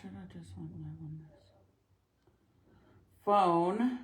should have just went live on this phone.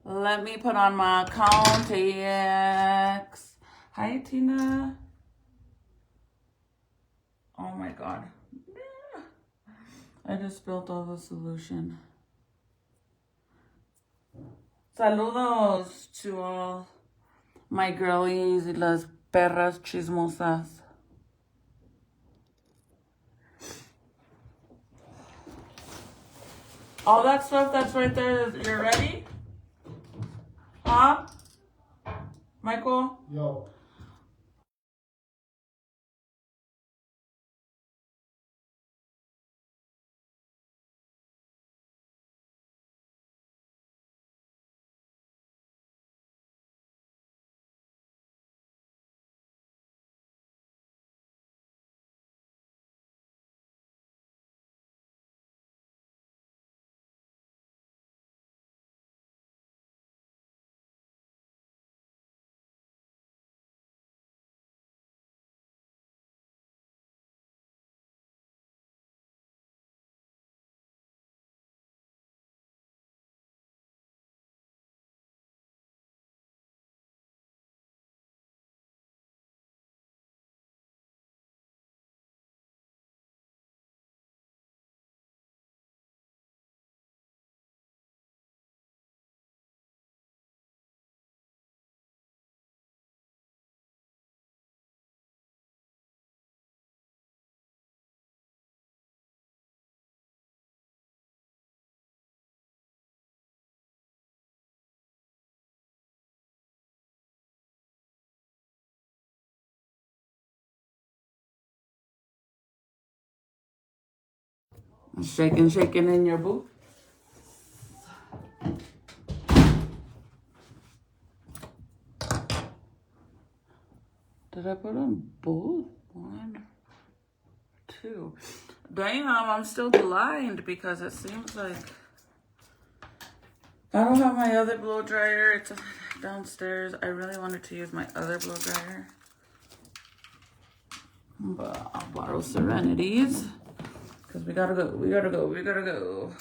Let me put on my contacts. Hi, Tina. Oh my God. I just spilled all the solution. Saludos to all my girlies y las perras chismosas. All that stuff that's right there, you're ready? Huh? Michael? Yo. Shaking, shaking in your booth. Did I put on both? 1, 2. Damn, I'm still blind because it seems like I don't have my other blow dryer. It's downstairs. I really wanted to use my other blow dryer, but I'll borrow Serenity's because we gotta go. We gotta go. We gotta go.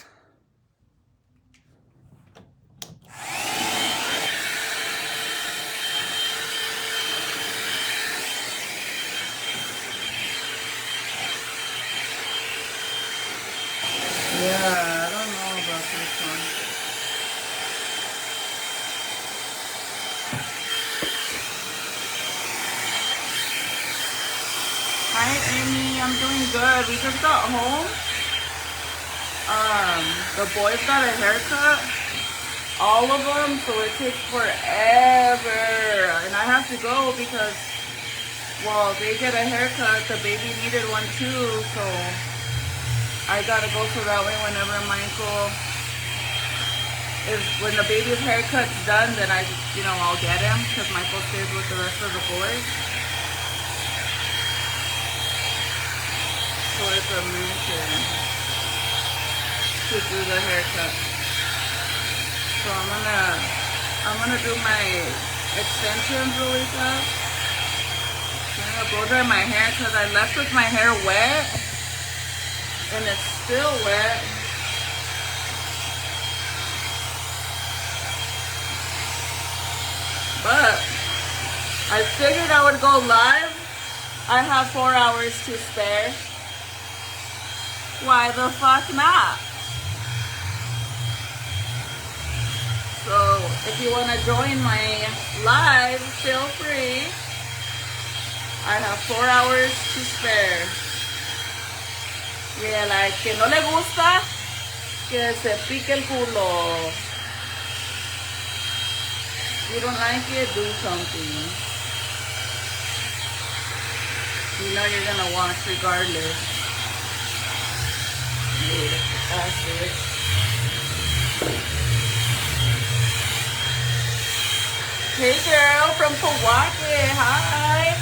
Yeah, I don't know about this one. Hi, Amy. I'm doing good. We just got home. The boys got a haircut. All of them, so it takes forever. And I have to go because, well, they get a haircut. The baby needed one too, so I gotta go so that way whenever Michael when the baby's haircut's done, then I'll get him because Michael stays with the rest of the boys. So it's a mission to do the haircut. So I'm gonna do my extensions really fast. I'm gonna blow dry my hair because I left with my hair wet and it's still wet. But I figured I would go live. I have 4 hours to spare. Why the fuck not? So if you want to join my live, feel free. I have 4 hours to spare. Yeah, like, que no le gusta, que se pique el culo. If you don't like it, do something. You know you're gonna watch regardless. Yeah, that's it. Hey girl from Milwaukee, hi.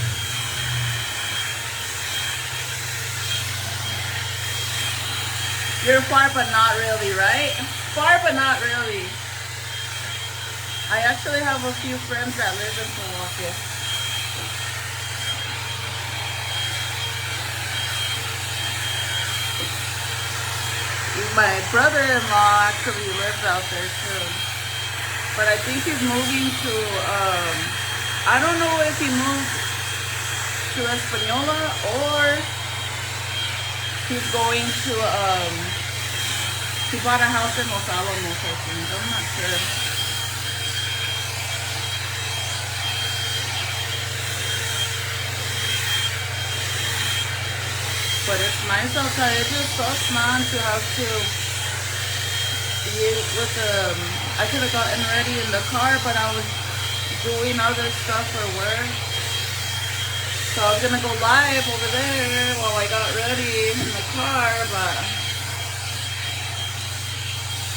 You're far but not really, right? Far but not really. I actually have a few friends that live in Milwaukee. My brother-in-law actually lives out there too. But I think he's moving to, I don't know if he moved to Española or he's going to, he bought a house in Los Alamos, I think. I'm not sure. But it's nice outside. It just sucks, man, to have to be with the, I could have gotten ready in the car, but I was doing other stuff for work. So I was gonna go live over there while I got ready in the car, but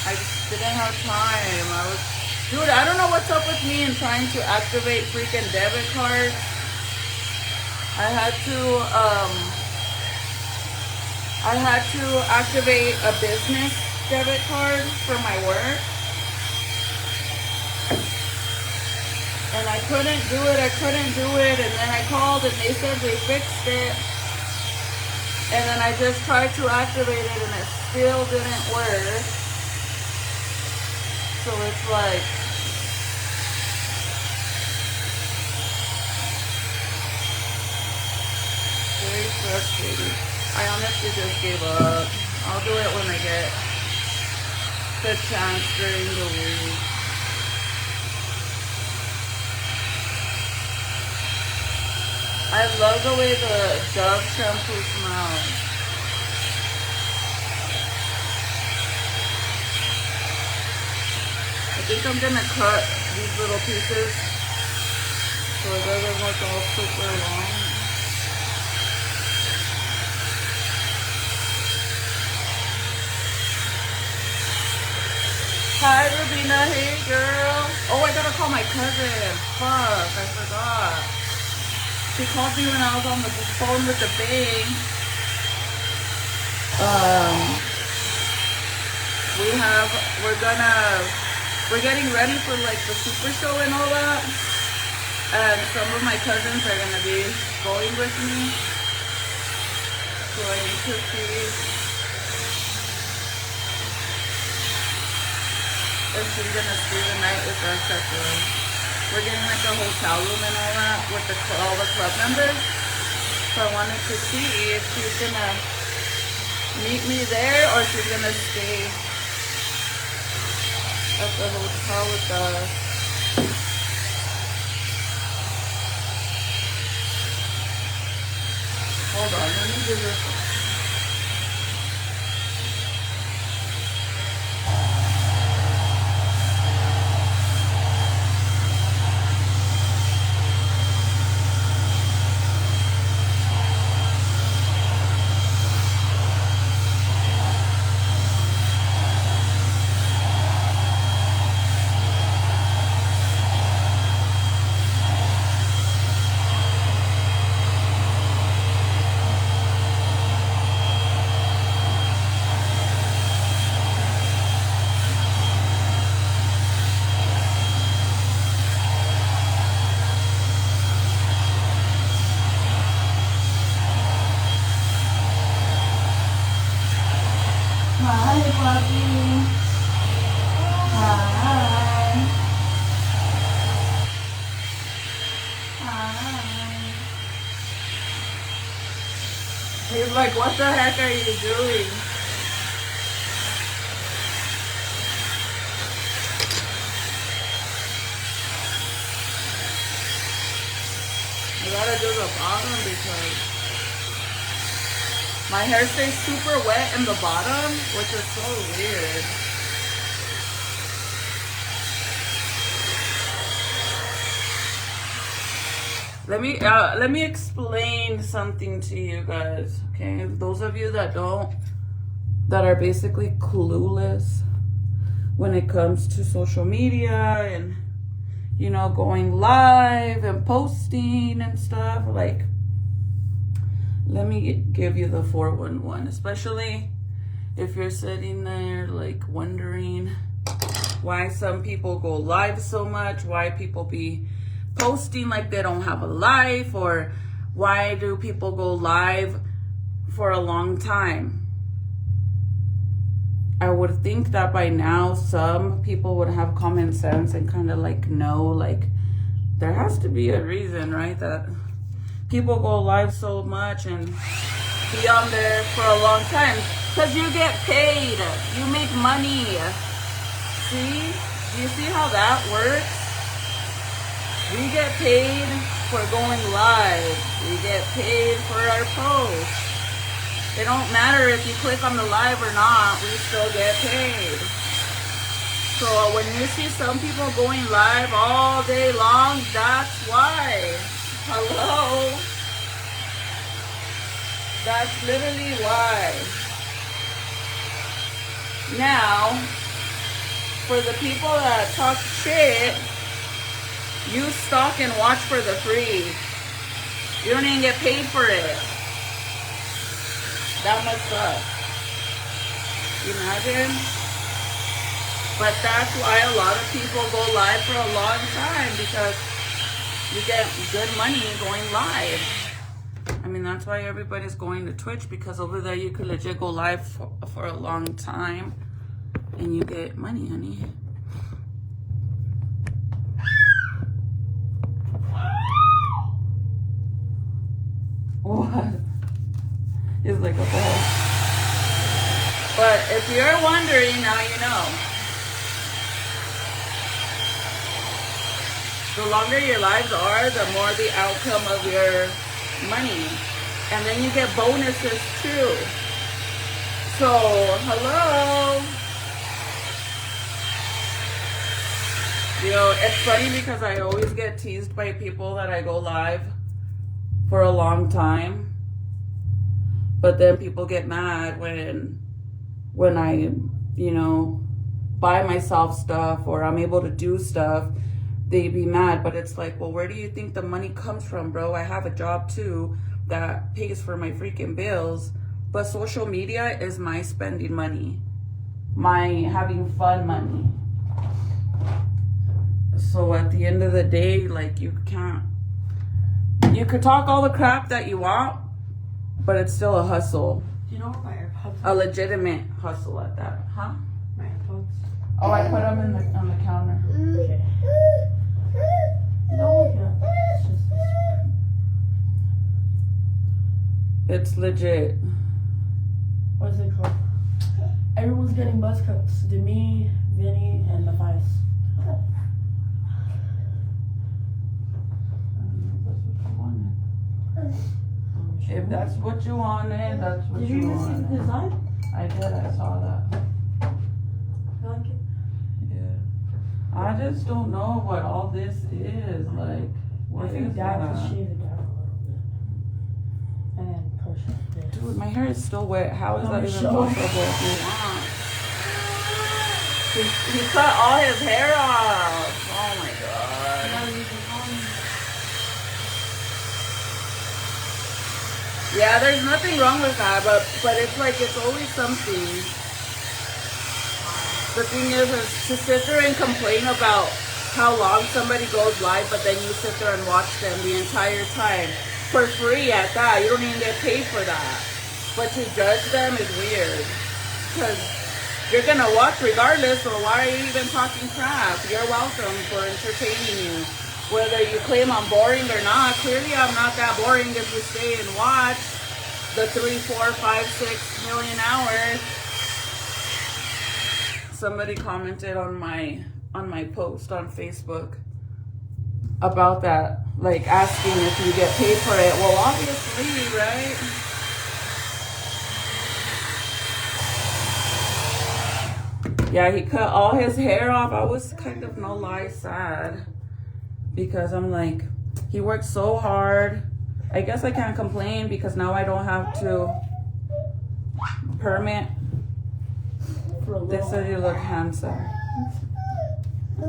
I just didn't have time. Dude, I don't know what's up with me in trying to activate freaking debit cards. I had to activate a business debit card for my work. And I couldn't do it, and then I called and they said they fixed it. And then I just tried to activate it and it still didn't work. So it's like, very frustrating. I honestly just gave up. I'll do it when I get the chance during the week. I love the way the Dove shampoo smells. I think I'm gonna cut these little pieces so it doesn't look all super long. Hi, Rubina. Hey, girl. Oh, I gotta call my cousin. Fuck, I forgot. She called me when I was on the phone with the bank. We're getting ready for like the super show and all that. And some of my cousins are gonna be going with me. So I need to see if she's gonna stay the night with us at we're getting like a hotel room and all that with all the club members. So I wanted to see if she's gonna meet me there or she's gonna stay at the hotel with us. Hold on, let me give her. Hi, Papi. Hi. Hi. He's like, what the heck are you doing? I gotta do the bottom because my hair stays super wet in the bottom, which is so weird. Let me explain something to you guys, okay? Those of you that are basically clueless when it comes to social media and, you know, going live and posting and stuff, like, let me give you the 411, especially if you're sitting there like wondering why some people go live so much, why people be posting like they don't have a life, or why do people go live for a long time. I would think that by now some people would have common sense and kind of like know, like, there has to be a reason, right, that people go live so much and be on there for a long time. Because you get paid, you make money. See? Do you see how that works? We get paid for going live. We get paid for our posts. It don't matter if you click on the live or not, we still get paid. So when you see some people going live all day long, that's why. Hello? That's literally why. Now, for the people that talk shit, you stalk and watch for the free. You don't even get paid for it. That must suck. Imagine? But that's why a lot of people go live for a long time, because you get good money going live. I mean, that's why everybody's going to Twitch, because over there you could legit go live for a long time and you get money, honey. What? It's like a ball. But if you're wondering, now you know. The longer your lives are, the more the outcome of your money. And then you get bonuses too. So, hello. You know, it's funny because I always get teased by people that I go live for a long time. But then people get mad when I, you know, buy myself stuff or I'm able to do stuff. They be mad, but it's like, well, where do you think the money comes from, bro? I have a job too that pays for my freaking bills, but social media is my spending money, my having fun money. So at the end of the day, like, you could talk all the crap that you want, but it's still a hustle. Do you know what my AirPods are? A legitimate hustle at that, huh? My AirPods. Oh, I put them on the counter. Okay. No, yeah. It's legit. What is it called? Everyone's getting buzz cuts. Demi, Vinny, and the Vice. If that's what you wanted, that's what you wanted. Did you even see the design? I did, I saw that. You like it? Yeah. I just don't know what all this is. Like, what I think is Dad that? could shave it down a little bit. And then push it. Dude, my hair is still wet. How is that even Show. possible? He cut all his hair off. Oh my god. Yeah, there's nothing wrong with that, but it's like, it's always something. The thing is to sit there and complain about how long somebody goes live, but then you sit there and watch them the entire time for free at that. You don't even get paid for that. But to judge them is weird, because You're gonna watch regardless, so why are you even talking crap? You're welcome for entertaining you. Whether you claim I'm boring or not, clearly I'm not that boring if you stay and watch the 3, 4, 5, 6 million hours. Somebody commented on my post on Facebook about that, like asking if you get paid for it. Well, obviously, right? Yeah, he cut all his hair off. I was kind of, no lie, sad. Because I'm like, he worked so hard. I guess I can't complain because now I don't have to permit. They said you look handsome.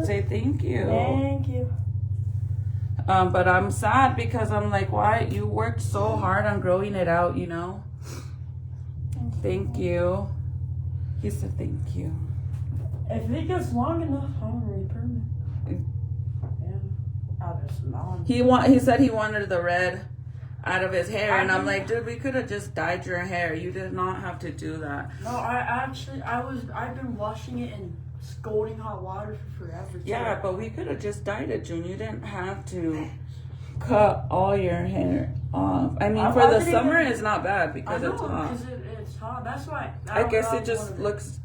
Say thank you. Thank you. But I'm sad because I'm like, why? You worked so hard on growing it out, you know? Thank you. He said thank you. If it gets long enough, I'll re-permit. He said he wanted the red out of his hair, and I'm like, dude, we could have just dyed your hair. You did not have to do that. No, I've been washing it in scalding hot water for forever. Yeah, but we could have just dyed it, June. You didn't have to cut all your hair off. I mean, for the summer, it's not bad because it's hot. It's hot. That's why. I guess it just looks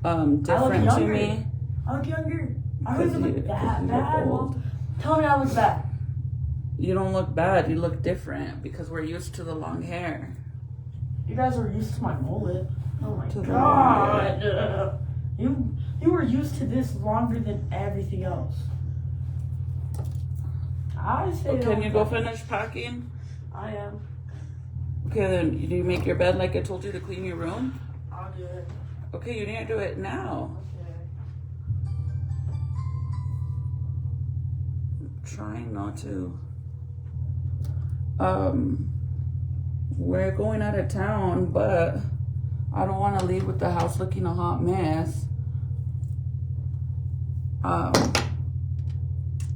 different to me. I look younger. I wasn't look that bad. Tell me I look bad. You don't look bad. You look different because we're used to the long hair. You guys are used to my mullet. Oh my god. You were used to this longer than everything else. I say. Can you go finish packing? I am. Okay, then do you make your bed like I told you to clean your room? I'll do it. Okay, you need to do it now. Trying not to. We're going out of town, but I don't want to leave with the house looking a hot mess.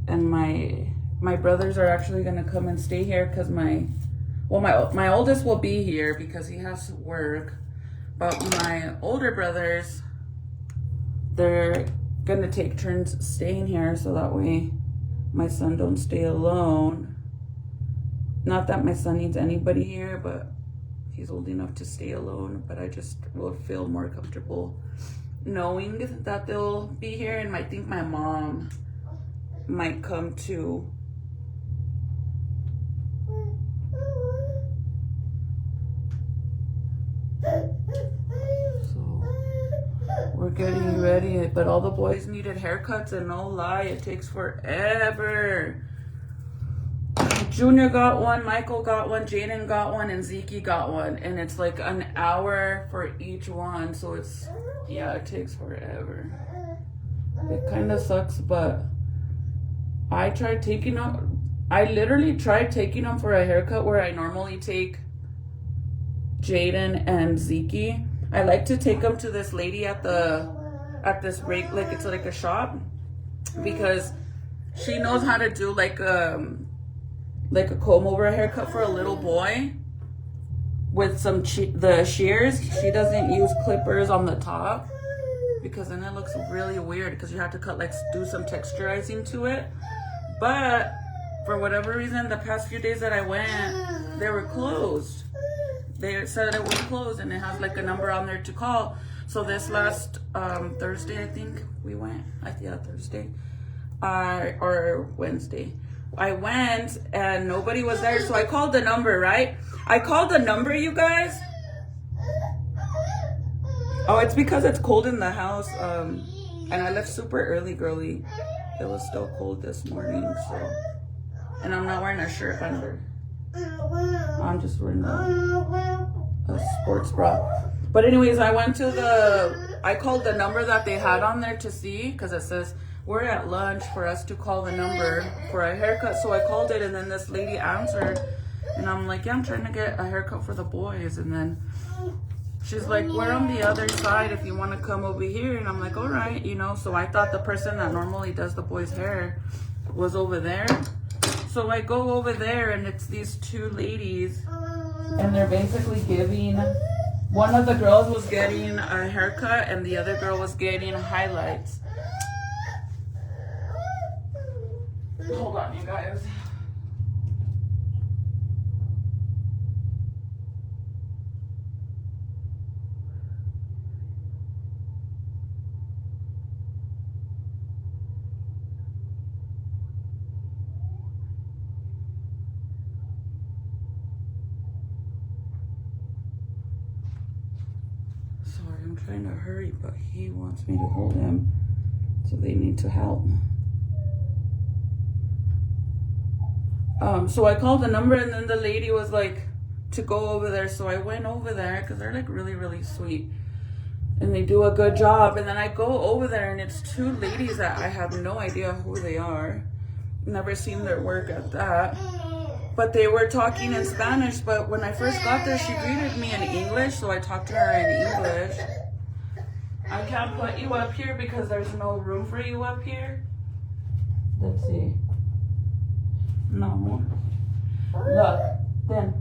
And my brothers are actually gonna come and stay here because my oldest will be here because he has work, but my older brothers, they're gonna take turns staying here so that way my son don't stay alone. Not that my son needs anybody here, but he's old enough to stay alone. But I just will feel more comfortable knowing that they'll be here. And I think my mom might come too. So we're getting ready, but all the boys needed haircuts, and no lie, it takes forever. Junior got one, Michael got one, Jaden got one, and Zeke got one, and it's like an hour for each one, so it's, yeah, it takes forever. It kind of sucks, but I literally tried taking them for a haircut where I normally take Jaden and Zeke. I like to take them to this lady at this break, like it's like a shop, because she knows how to do like a comb over haircut for a little boy with the shears. She doesn't use clippers on the top because then it looks really weird because you have to do some texturizing to it. But for whatever reason, the past few days that I went, they were closed. They said it was closed, and it has like a number on there to call. So this last Thursday, I think we went. Thursday or Wednesday. I went and nobody was there, so I called the number, right? I called the number, you guys. Oh, it's because it's cold in the house. And I left super early, girly. It was still cold this morning, so. And I'm not wearing a shirt under. I'm just wearing a sports bra. But anyways, I called the number that they had on there to see, because it says, we're at lunch for us to call the number for a haircut. So I called it, and then this lady answered, and I'm like, yeah, I'm trying to get a haircut for the boys. And then she's like, we're on the other side if you want to come over here. And I'm like, all right, so I thought the person that normally does the boys' hair was over there. So I go over there, and it's these two ladies, and they're basically giving One of the girls was getting a haircut and the other girl was getting highlights. Hold on, you guys. Sorry, I'm trying to hurry, but he wants me to hold him, so they need to help. So I called the number and then the lady was like to go over there. So I went over there because they're like really, really sweet and they do a good job. And then I go over there and it's two ladies that I have no idea who they are. Never seen their work at that. But they were talking in Spanish. But when I first got there, she greeted me in English. So I talked to her in English. I can't put you up here because there's no room for you up here. Let's see. No. Look, then.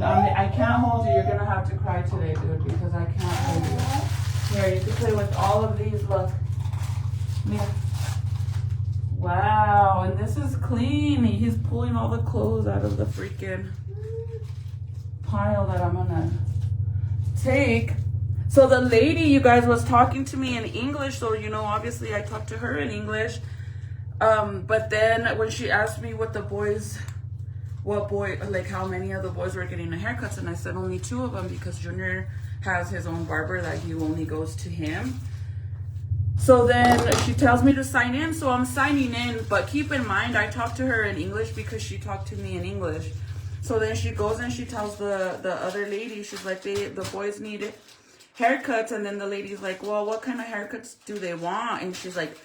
I can't hold you. You're going to have to cry today, dude, because I can't hold you. Here, you can play with all of these. Look. Here. Wow, and this is clean. He's pulling all the clothes out of the freaking pile that I'm going to take. So the lady, you guys, was talking to me in English. So, you know, obviously I talked to her in English. But then when she asked me what how many of the boys were getting the haircuts, and I said only 2 of them because Junior has his own barber that he only goes to him. So then she tells me to sign in, so I'm signing in, but keep in mind, I talked to her in English because she talked to me in English. So then she goes and she tells the other lady, she's like, the boys need haircuts, and then the lady's like, well, what kind of haircuts do they want? And she's like,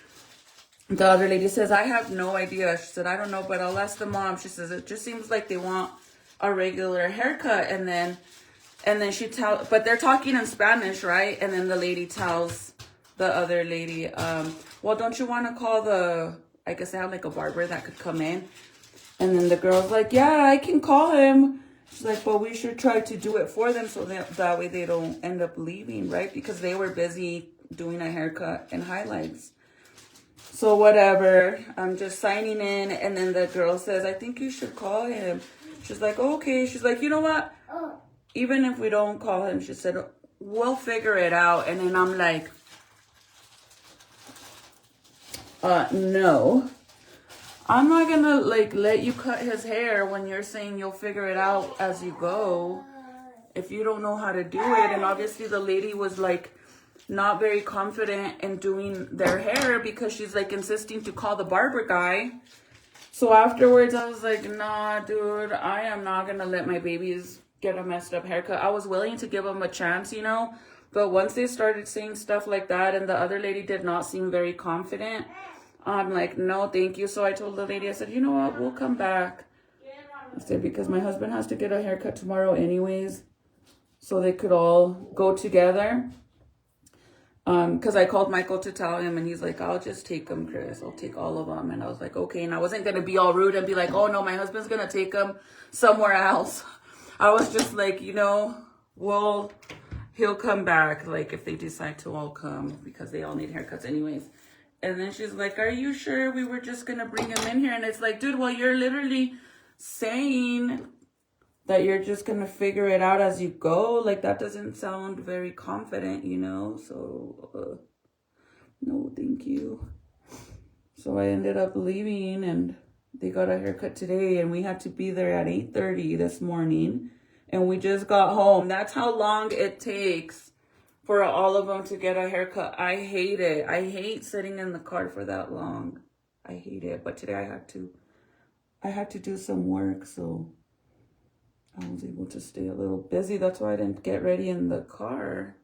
the other lady says, I have no idea. She said, I don't know, but I'll ask the mom. She says, it just seems like they want a regular haircut. And then she tells, but they're talking in Spanish, right? And then the lady tells the other lady, well, don't you want to call I guess they have like a barber that could come in. And then the girl's like, yeah, I can call him. She's like, well, we should try to do it for them so that way they don't end up leaving, right? Because they were busy doing a haircut and highlights. So whatever, I'm just signing in, and then the girl says, I think you should call him. She's like, okay. She's like, you know what? Even if we don't call him, she said, we'll figure it out. And then I'm like, no. I'm not gonna let you cut his hair when you're saying you'll figure it out as you go if you don't know how to do it. And obviously the lady was like, not very confident in doing their hair because she's like insisting to call the barber guy. So afterwards I was like, nah, dude, I am not gonna let my babies get a messed up haircut. I was willing to give them a chance, you know, but once they started saying stuff like that and the other lady did not seem very confident, I'm like, no, thank you. So I told the lady, I said, you know what, we'll come back. I said, because my husband has to get a haircut tomorrow anyways, so they could all go together. Because I called Michael to tell him, and he's like, I'll just take them, Chris. I'll take all of them. And I was like, okay. And I wasn't going to be all rude and be like, oh, no, my husband's going to take them somewhere else. I was just like, you know, well, he'll come back, like, if they decide to all come, because they all need haircuts anyways. And then she's like, are you sure we were just going to bring him in here? And it's like, dude, well, you're literally saying that you're just going to figure it out as you go. Like, that doesn't sound very confident, you know? So, no, thank you. So I ended up leaving, and they got a haircut today, and we had to be there at 8:30 this morning. And we just got home. That's how long it takes for all of them to get a haircut. I hate it. I hate sitting in the car for that long. I hate it. But today I had to do some work, so I was able to stay a little busy. That's why I didn't get ready in the car.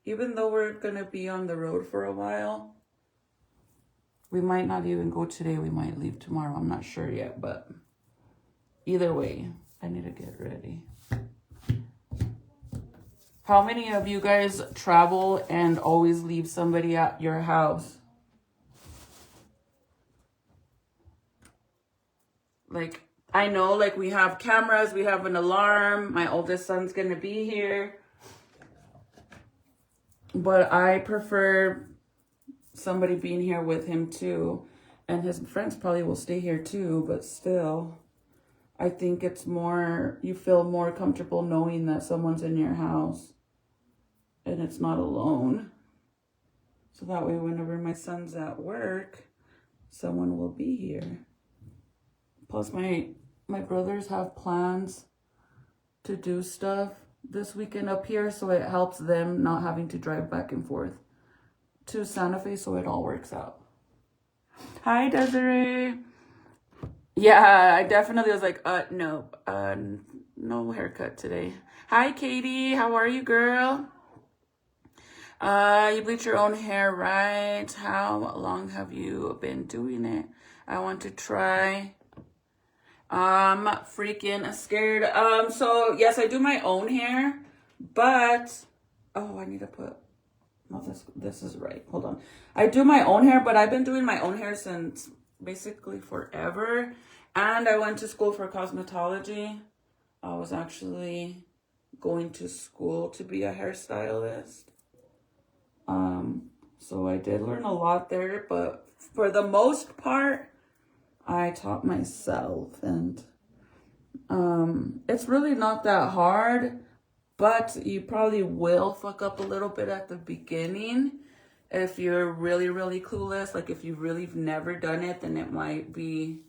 Even though we're going to be on the road for a while. We might not even go today. We might leave tomorrow. I'm not sure yet. But either way, I need to get ready. How many of you guys travel and always leave somebody at your house? Like, I know, like, we have cameras, we have an alarm. My oldest son's going to be here. But I prefer somebody being here with him too. And his friends probably will stay here too, but still, I think it's more, you feel more comfortable knowing that someone's in your house and it's not alone. So that way, whenever my son's at work, someone will be here. Plus, my brothers have plans to do stuff this weekend up here, so it helps them not having to drive back and forth to Santa Fe, so it all works out. Hi, Desiree. Yeah, I definitely was like, no haircut today. Hi, Katie. How are you, girl? You bleach your own hair, right? How long have you been doing it? I want to try. I'm freaking scared. So yes, I do my own hair, but oh, I need to put, no, this is right. Hold on. I do my own hair, but I've been doing my own hair since basically forever. And I went to school for cosmetology. I was actually going to school to be a hairstylist. So I did learn a lot there, but for the most part, I taught myself, and it's really not that hard, but you probably will fuck up a little bit at the beginning if you're really, really clueless. Like if you really have never done it, then it might be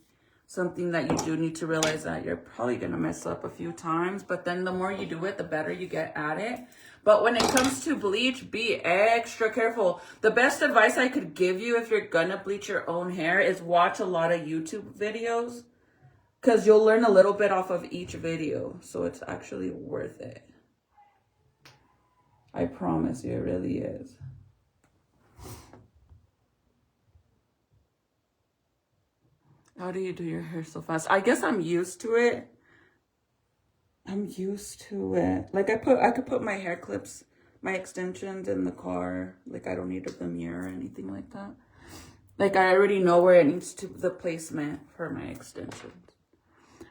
something that you do need to realize that you're probably gonna mess up a few times, but then the more you do it, the better you get at it. But when it comes to bleach, be extra careful. The best advice I could give you if you're gonna bleach your own hair is watch a lot of YouTube videos, because you'll learn a little bit off of each video. So it's actually worth it. I promise you, it really is. How do you do your hair so fast? I guess I'm used to it. Like I could put my hair clips, my extensions in the car. Like I don't need the mirror or anything like that. Like I already know where it needs to, the placement for my extensions.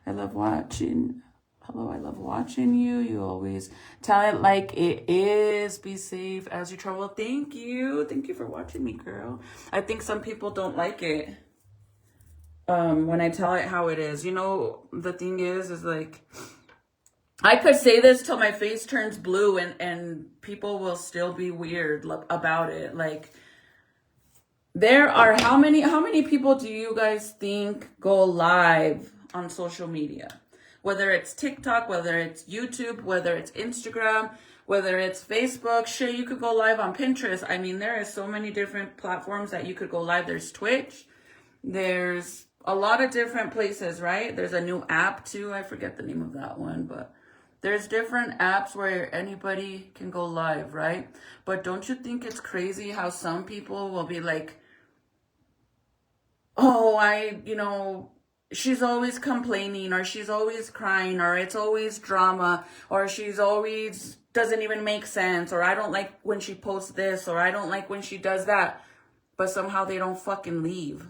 I love watching. Hello, I love watching you. You always tell it like it is. Be safe as you travel. Thank you. Thank you for watching me, girl. I think some people don't like it. When I tell it how it is. You know, the thing is like, I could say this till my face turns blue and people will still be weird about it. Like, there are, how many people do you guys think go live on social media? Whether it's TikTok, whether it's YouTube, whether it's Instagram, whether it's Facebook, shit, you could go live on Pinterest. I mean, there are so many different platforms that you could go live. There's Twitch. There's a lot of different places, right? There's a new app too. I forget the name of that one, but there's different apps where anybody can go live, right? But don't you think it's crazy how some people will be like, oh, she's always complaining, or she's always crying, or it's always drama, or she's always doesn't even make sense, or I don't like when she posts this, or I don't like when she does that. But somehow they don't fucking leave.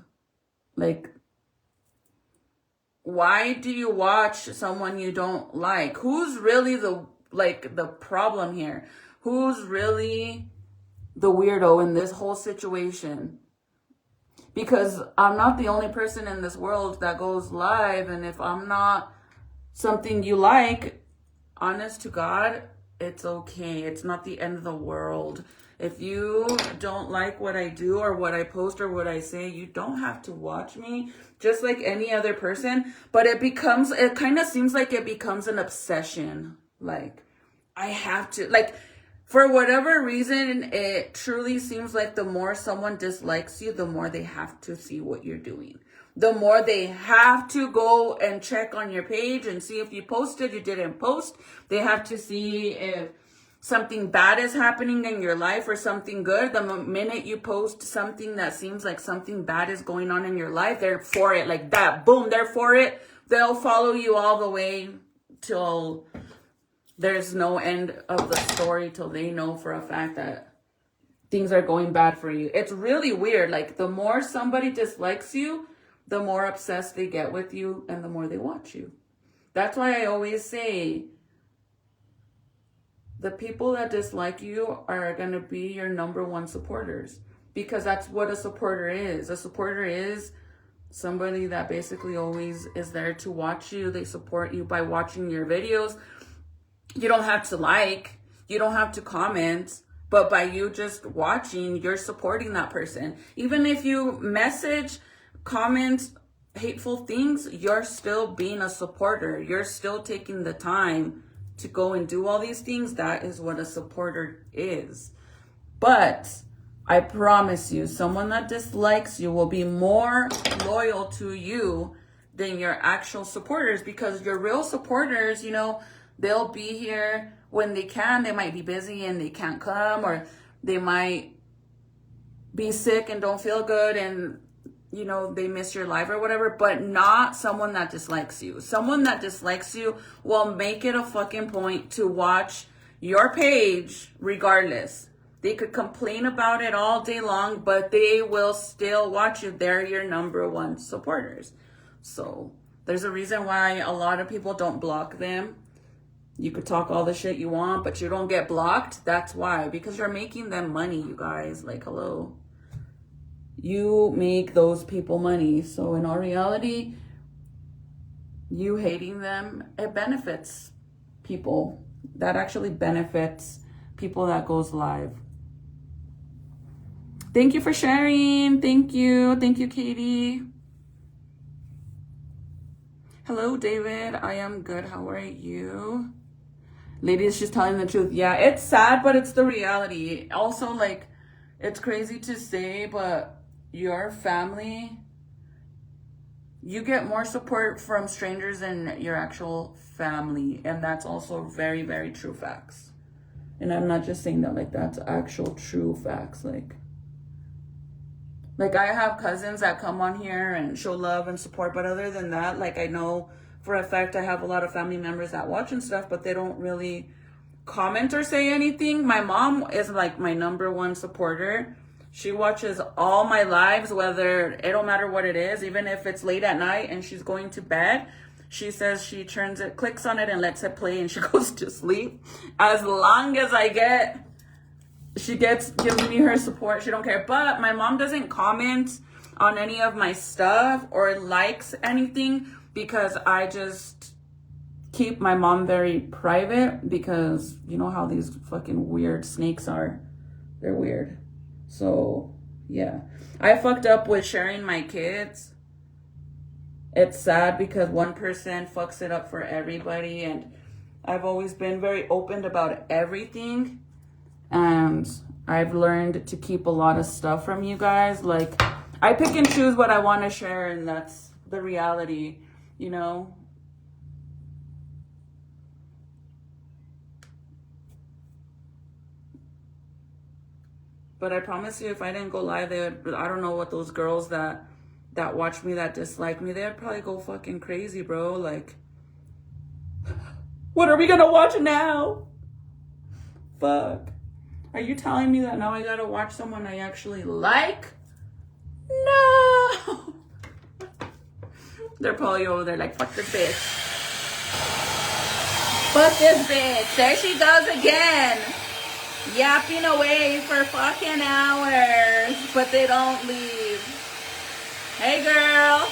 Like, why do you watch someone you don't like? Who's really the problem here? Who's really the weirdo in this whole situation? Because I'm not the only person in this world that goes live, and if I'm not something you like, honest to God, it's okay. It's not the end of the world. If you don't like what I do or what I post or what I say, you don't have to watch me, just like any other person. But it kind of seems like it becomes an obsession. Like, I have to, like, for whatever reason, it truly seems like the more someone dislikes you, the more they have to see what you're doing. The more they have to go and check on your page and see if you posted, you didn't post. They have to see if something bad is happening in your life or something good. The minute you post something that seems like something bad is going on in your life, they're for it like that. Boom, they're for it. They'll follow you all the way till there's no end of the story, till they know for a fact that things are going bad for you. It's really weird. Like, the more somebody dislikes you, the more obsessed they get with you and the more they watch you. That's why I always say, the people that dislike you are going to be your number one supporters, because that's what a supporter is. A supporter is somebody that basically always is there to watch you. They support you by watching your videos. You don't have to like, you don't have to comment, but by you just watching, you're supporting that person. Even if you message, comment hateful things, you're still being a supporter. You're still taking the time to go and do all these things. That is what a supporter is. But I promise you, someone that dislikes you will be more loyal to you than your actual supporters, because your real supporters, you know, they'll be here when they can. They might be busy and they can't come, or they might be sick and don't feel good and, you know, they miss your life or whatever, but not someone that dislikes you. Someone that dislikes you will make it a fucking point to watch your page regardless. They could complain about it all day long, but they will still watch you. They're your number one supporters. So there's a reason why a lot of people don't block them. You could talk all the shit you want, but you don't get blocked. That's why. Because you're making them money, you guys. Like, hello. You make those people money. So in all reality, you hating them, it benefits people. That actually benefits people that goes live. Thank you for sharing. Thank you. Thank you, Katie. Hello, David. I am good. How are you? Ladies, she's telling the truth. Yeah, it's sad, but it's the reality. Also, like, it's crazy to say, but your family, you get more support from strangers than your actual family. And that's also very, very true facts. And I'm not just saying that, like, that's actual true facts. Like I have cousins that come on here and show love and support, but other than that, like, I know for a fact I have a lot of family members that watch and stuff, but they don't really comment or say anything. My mom is like my number one supporter. She watches all my lives, whether it don't matter what it is, even if it's late at night and she's going to bed. She says she turns it, clicks on it and lets it play and she goes to sleep. As long as she gives me her support. She don't care. But my mom doesn't comment on any of my stuff or likes anything, because I just keep my mom very private, because you know how these fucking weird snakes are. They're weird. So yeah, I fucked up with sharing my kids. It's sad because one person fucks it up for everybody, and I've always been very open about everything. And I've learned to keep a lot of stuff from you guys. Like, I pick and choose what I want to share, and that's the reality, you know? But I promise you, if I didn't go live, I don't know what those girls that watch me, that dislike me, they'd probably go fucking crazy, bro. Like, what are we gonna watch now? Fuck. Are you telling me that now I gotta watch someone I actually like? No. They're probably over there like, fuck this bitch. Fuck this bitch. There she goes again. Yapping away for fucking hours, but they don't leave. Hey, girl.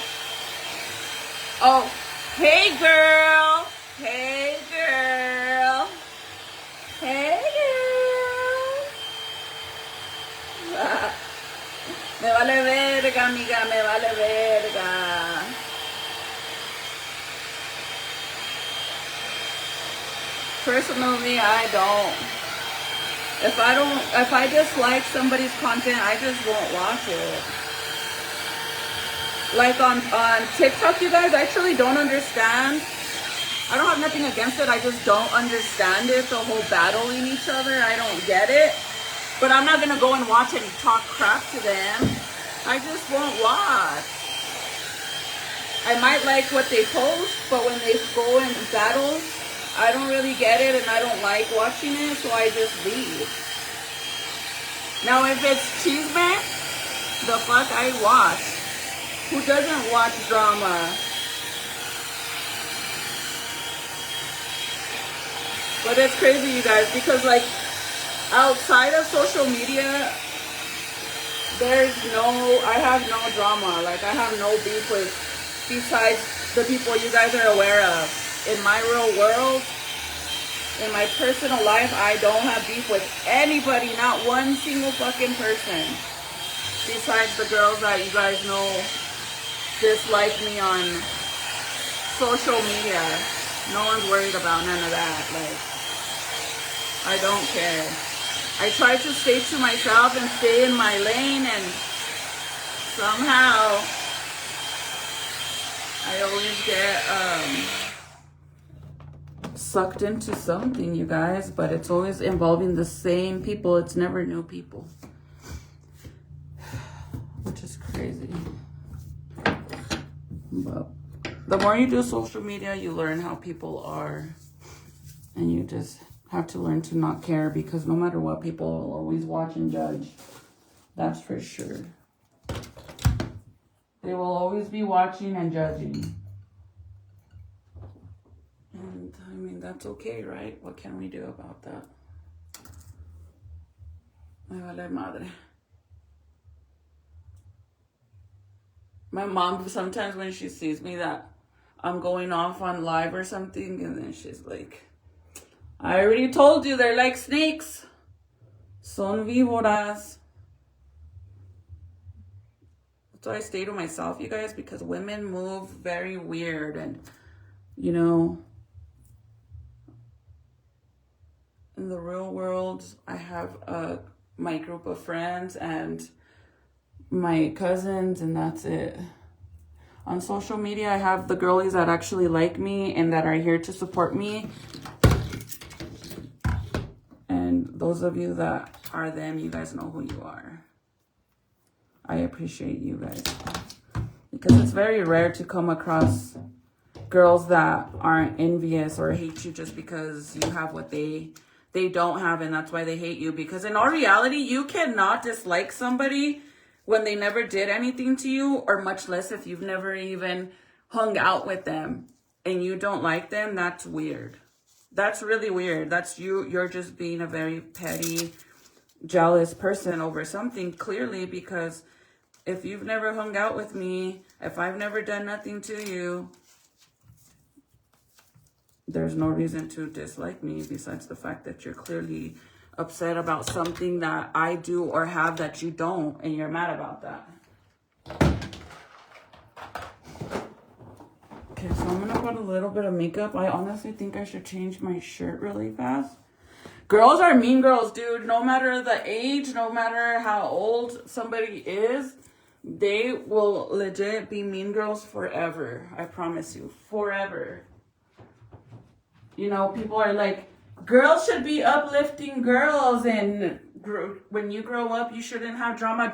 Oh, hey, girl. Hey, girl. Hey, girl. Me vale verga, amiga, me vale verga. Personally, I don't. If I dislike somebody's content, I just won't watch it. Like on TikTok, you guys, I truly don't understand. I don't have nothing against it. I just don't understand it. The whole battling each other. I don't get it. But I'm not going to go and watch and talk crap to them. I just won't watch. I might like what they post, but when they go in battles, I don't really get it and I don't like watching it, so I just leave. Now, if it's Cheeseman, the fuck I watch. Who doesn't watch drama? But it's crazy, you guys, because like outside of social media, I have no drama. Like I have no beef with, besides the people you guys are aware of. In my real world, in my personal life, I don't have beef with anybody, not one single fucking person. Besides the girls that you guys know dislike me on social media. No one's worried about none of that. Like, I don't care. I try to stay to myself and stay in my lane, and somehow I always get sucked into something, you guys, but it's always involving the same people. It's never new people, which is crazy. But the more you do social media, you learn how people are, and you just have to learn to not care, because no matter what, people will always watch and judge. That's for sure. They will always be watching and judging. And I mean, that's okay, right? What can we do about that? Me vale madre. My mom, sometimes when she sees me that I'm going off on live or something, and then she's like, I already told you, they're like snakes. Son víboras. That's why I stay to myself, you guys, because women move very weird. And, you know, in the real world, I have my group of friends and my cousins, and that's it. On social media, I have the girlies that actually like me and that are here to support me. And those of you that are them, you guys know who you are. I appreciate you guys. Because it's very rare to come across girls that aren't envious or hate you just because you have what they don't have, and that's why they hate you. Because in all reality, you cannot dislike somebody when they never did anything to you, or much less if you've never even hung out with them and you don't like them. That's weird. That's really weird. That's you're just being a very petty, jealous person over something, clearly, because if you've never hung out with me, if I've never done nothing to you, there's no reason to dislike me besides the fact that you're clearly upset about something that I do or have that you don't, and you're mad about that. Okay, so I'm gonna put a little bit of makeup. I honestly think I should change my shirt really fast. Girls are mean girls, dude. No matter the age, no matter how old somebody is, they will legit be mean girls forever. I promise you, forever. You know, people are like, girls should be uplifting girls, and when you grow up, you shouldn't have drama.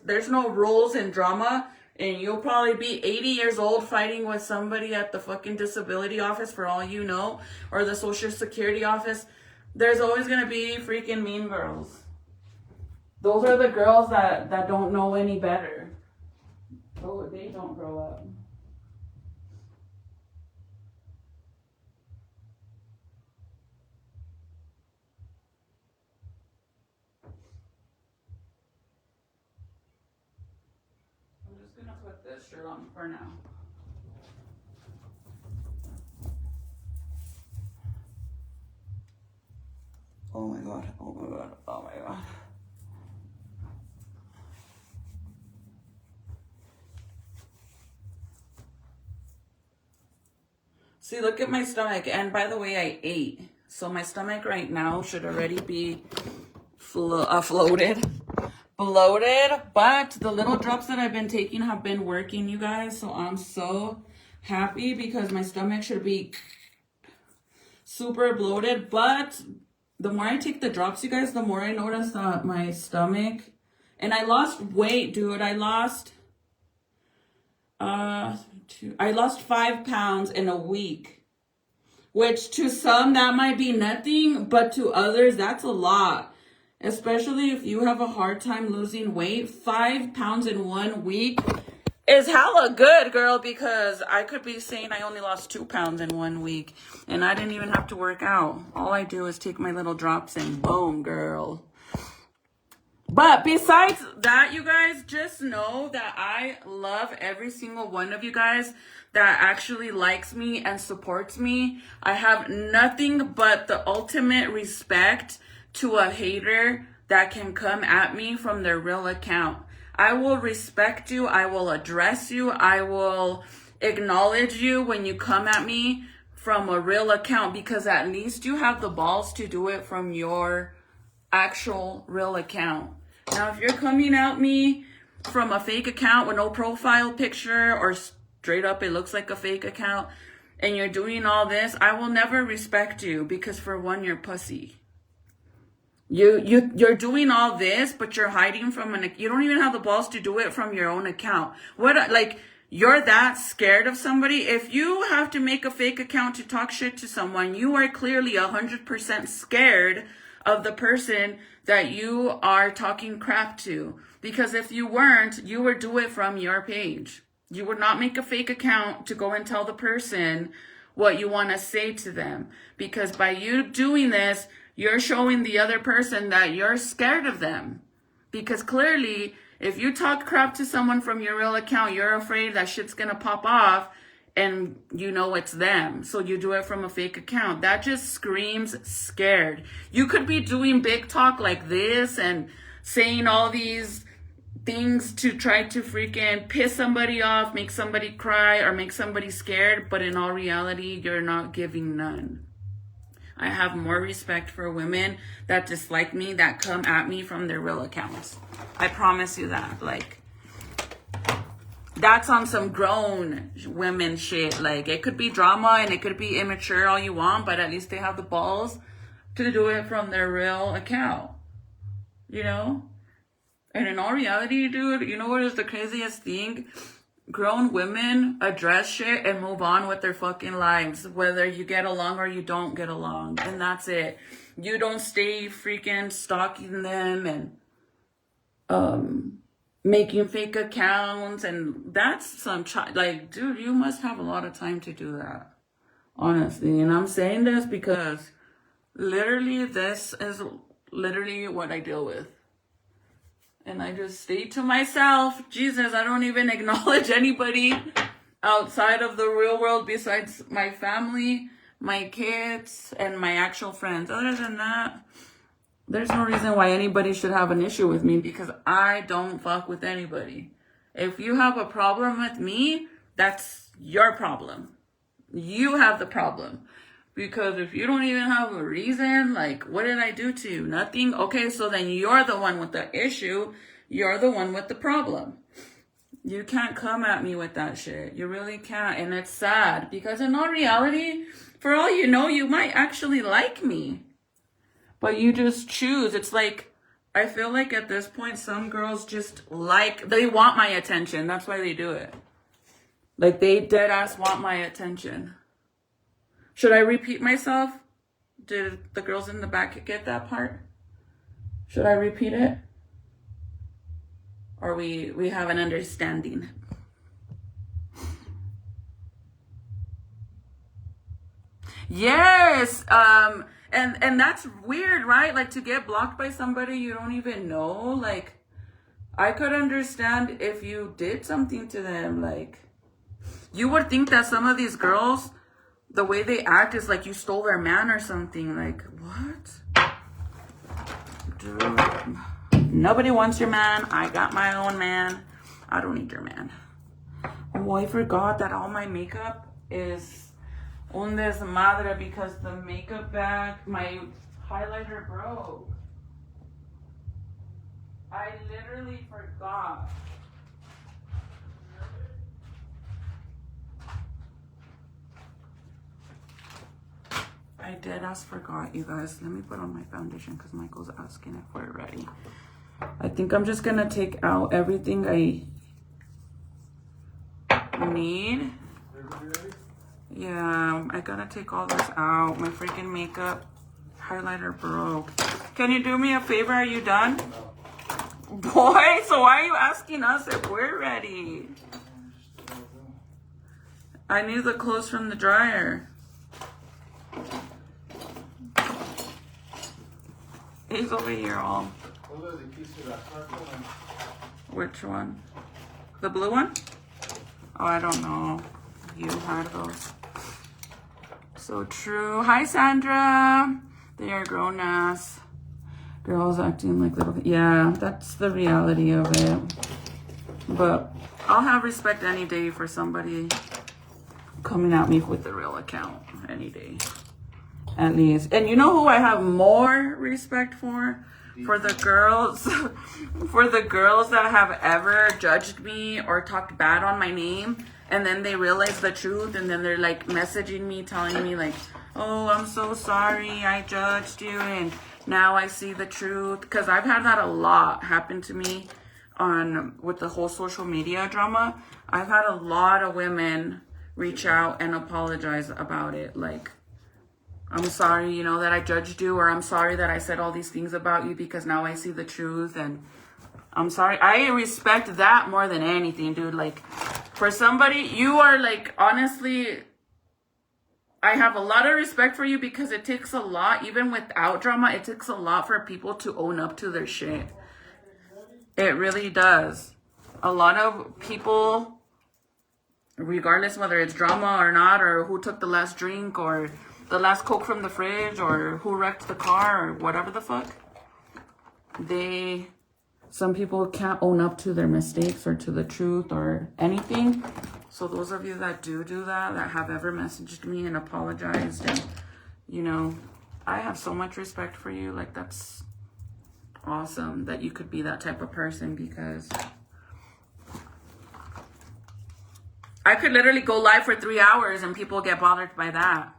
There's no rules in drama, and you'll probably be 80 years old fighting with somebody at the fucking disability office for all you know, or the social security office. There's always going to be freaking mean girls. Those are the girls that don't know any better. Oh, they don't grow up. Put this shirt on for now. Oh my god, oh my god, oh my god. See, look at my stomach. And by the way, I ate. So my stomach right now should already be floated. Bloated, but the little drops that I've been taking have been working, you guys. So I'm so happy because my stomach should be super bloated. But the more I take the drops, you guys, the more I notice that my stomach, and I lost weight, dude. I lost 5 pounds in a week, which to some that might be nothing, but to others that's a lot. Especially if you have a hard time losing weight. 5 pounds in 1 week is hella good, girl, because I could be saying I only lost 2 pounds in 1 week and I didn't even have to work out. All I do is take my little drops and boom, girl. But besides that, you guys, just know that I love every single one of you guys that actually likes me and supports me. I have nothing but the ultimate respect to a hater that can come at me from their real account. I will respect you. I will address you. I will acknowledge you when you come at me from a real account, because at least you have the balls to do it from your actual real account. Now, if you're coming at me from a fake account with no profile picture, or straight up it looks like a fake account, and you're doing all this, I will never respect you, because for one, you're pussy. You're doing all this, but you're hiding from you don't even have the balls to do it from your own account. You're that scared of somebody? If you have to make a fake account to talk shit to someone, you are clearly 100% scared of the person that you are talking crap to. Because if you weren't, you would do it from your page. You would not make a fake account to go and tell the person what you want to say to them. Because by you doing this, you're showing the other person that you're scared of them. Because clearly, if you talk crap to someone from your real account, you're afraid that shit's gonna pop off and you know it's them. So you do it from a fake account. That just screams scared. You could be doing big talk like this and saying all these things to try to freaking piss somebody off, make somebody cry, or make somebody scared, but in all reality, you're not giving none. I have more respect for women that dislike me, that come at me from their real accounts. I promise you that. Like, that's on some grown women shit. Like, it could be drama and it could be immature all you want, but at least they have the balls to do it from their real account. You know? And in all reality, dude, you know what is the craziest thing? Grown women address shit and move on with their fucking lives, whether you get along or you don't get along, and that's it. You don't stay freaking stalking them and making fake accounts, and that's some like, dude, you must have a lot of time to do that, honestly. And I'm saying this because literally this is literally what I deal with. And I just stay to myself. Jesus, I don't even acknowledge anybody outside of the real world besides my family, my kids, and my actual friends. Other than that, there's no reason why anybody should have an issue with me, because I don't fuck with anybody. If you have a problem with me, that's your problem. You have the problem. Because if you don't even have a reason, like, what did I do to you? Nothing? Okay, so then you're the one with the issue. You're the one with the problem. You can't come at me with that shit. You really can't. And it's sad, because in all reality, for all you know, you might actually like me. But you just choose. It's like, I feel like at this point, some girls just they want my attention. That's why they do it. Like, they dead ass want my attention. Should I repeat myself? Did the girls in the back get that part? Should I repeat it? Or we have an understanding? Yes. And that's weird, right? Like, to get blocked by somebody you don't even know. Like, I could understand if you did something to them. Like, you would think that some of these girls, the way they act is like you stole their man or something. Like, what? Dude, nobody wants your man. I got my own man. I don't need your man. Oh, I forgot that all my makeup is un desmadre because the makeup bag, my highlighter broke. I literally forgot. I dead ass forgot, you guys. Let me put on my foundation because Michael's asking if we're ready. I think I'm just gonna take out everything I need. Yeah, I gotta take all this out. My freaking makeup highlighter broke. Can you do me a favor? Are you done? Boy, so why are you asking us if we're ready? I need the clothes from the dryer. He's over here all. Which one? The blue one? Oh, I don't know. You had those. So true. Hi, Sandra. They are grown ass girls acting like little. Yeah, that's the reality of it. But I'll have respect any day for somebody coming at me with the real account. Any day. At least. And you know who I have more respect for? For the girls. For the girls that have ever judged me or talked bad on my name. And then they realize the truth. And then they're like messaging me, telling me like, oh, I'm so sorry. I judged you. And now I see the truth. Because I've had that a lot happen to me with the whole social media drama. I've had a lot of women reach out and apologize about it. Like, I'm sorry, you know, that I judged you, or I'm sorry that I said all these things about you because now I see the truth, and I'm sorry. I respect that more than anything, dude. Like, for somebody, you are like, honestly, I have a lot of respect for you because it takes a lot, even without drama, it takes a lot for people to own up to their shit. It really does. A lot of people, regardless whether it's drama or not, or who took the last drink, or the last Coke from the fridge, or who wrecked the car, or whatever the fuck, some people can't own up to their mistakes or to the truth or anything. So those of you that do that have ever messaged me and apologized, and, you know, I have so much respect for you. Like, that's awesome that you could be that type of person, because I could literally go live for 3 hours and people get bothered by that.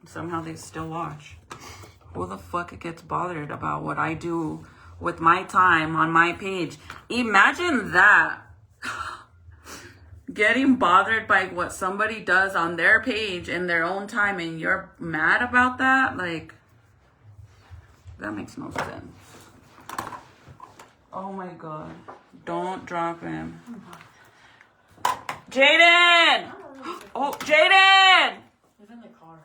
Somehow they still watch. Who the fuck gets bothered about what I do with my time on my page? Imagine that. Getting bothered by what somebody does on their page in their own time, and you're mad about that? Like, that makes no sense. Oh my god. Don't drop him. Jaden! Oh, Jaden! He's in the car.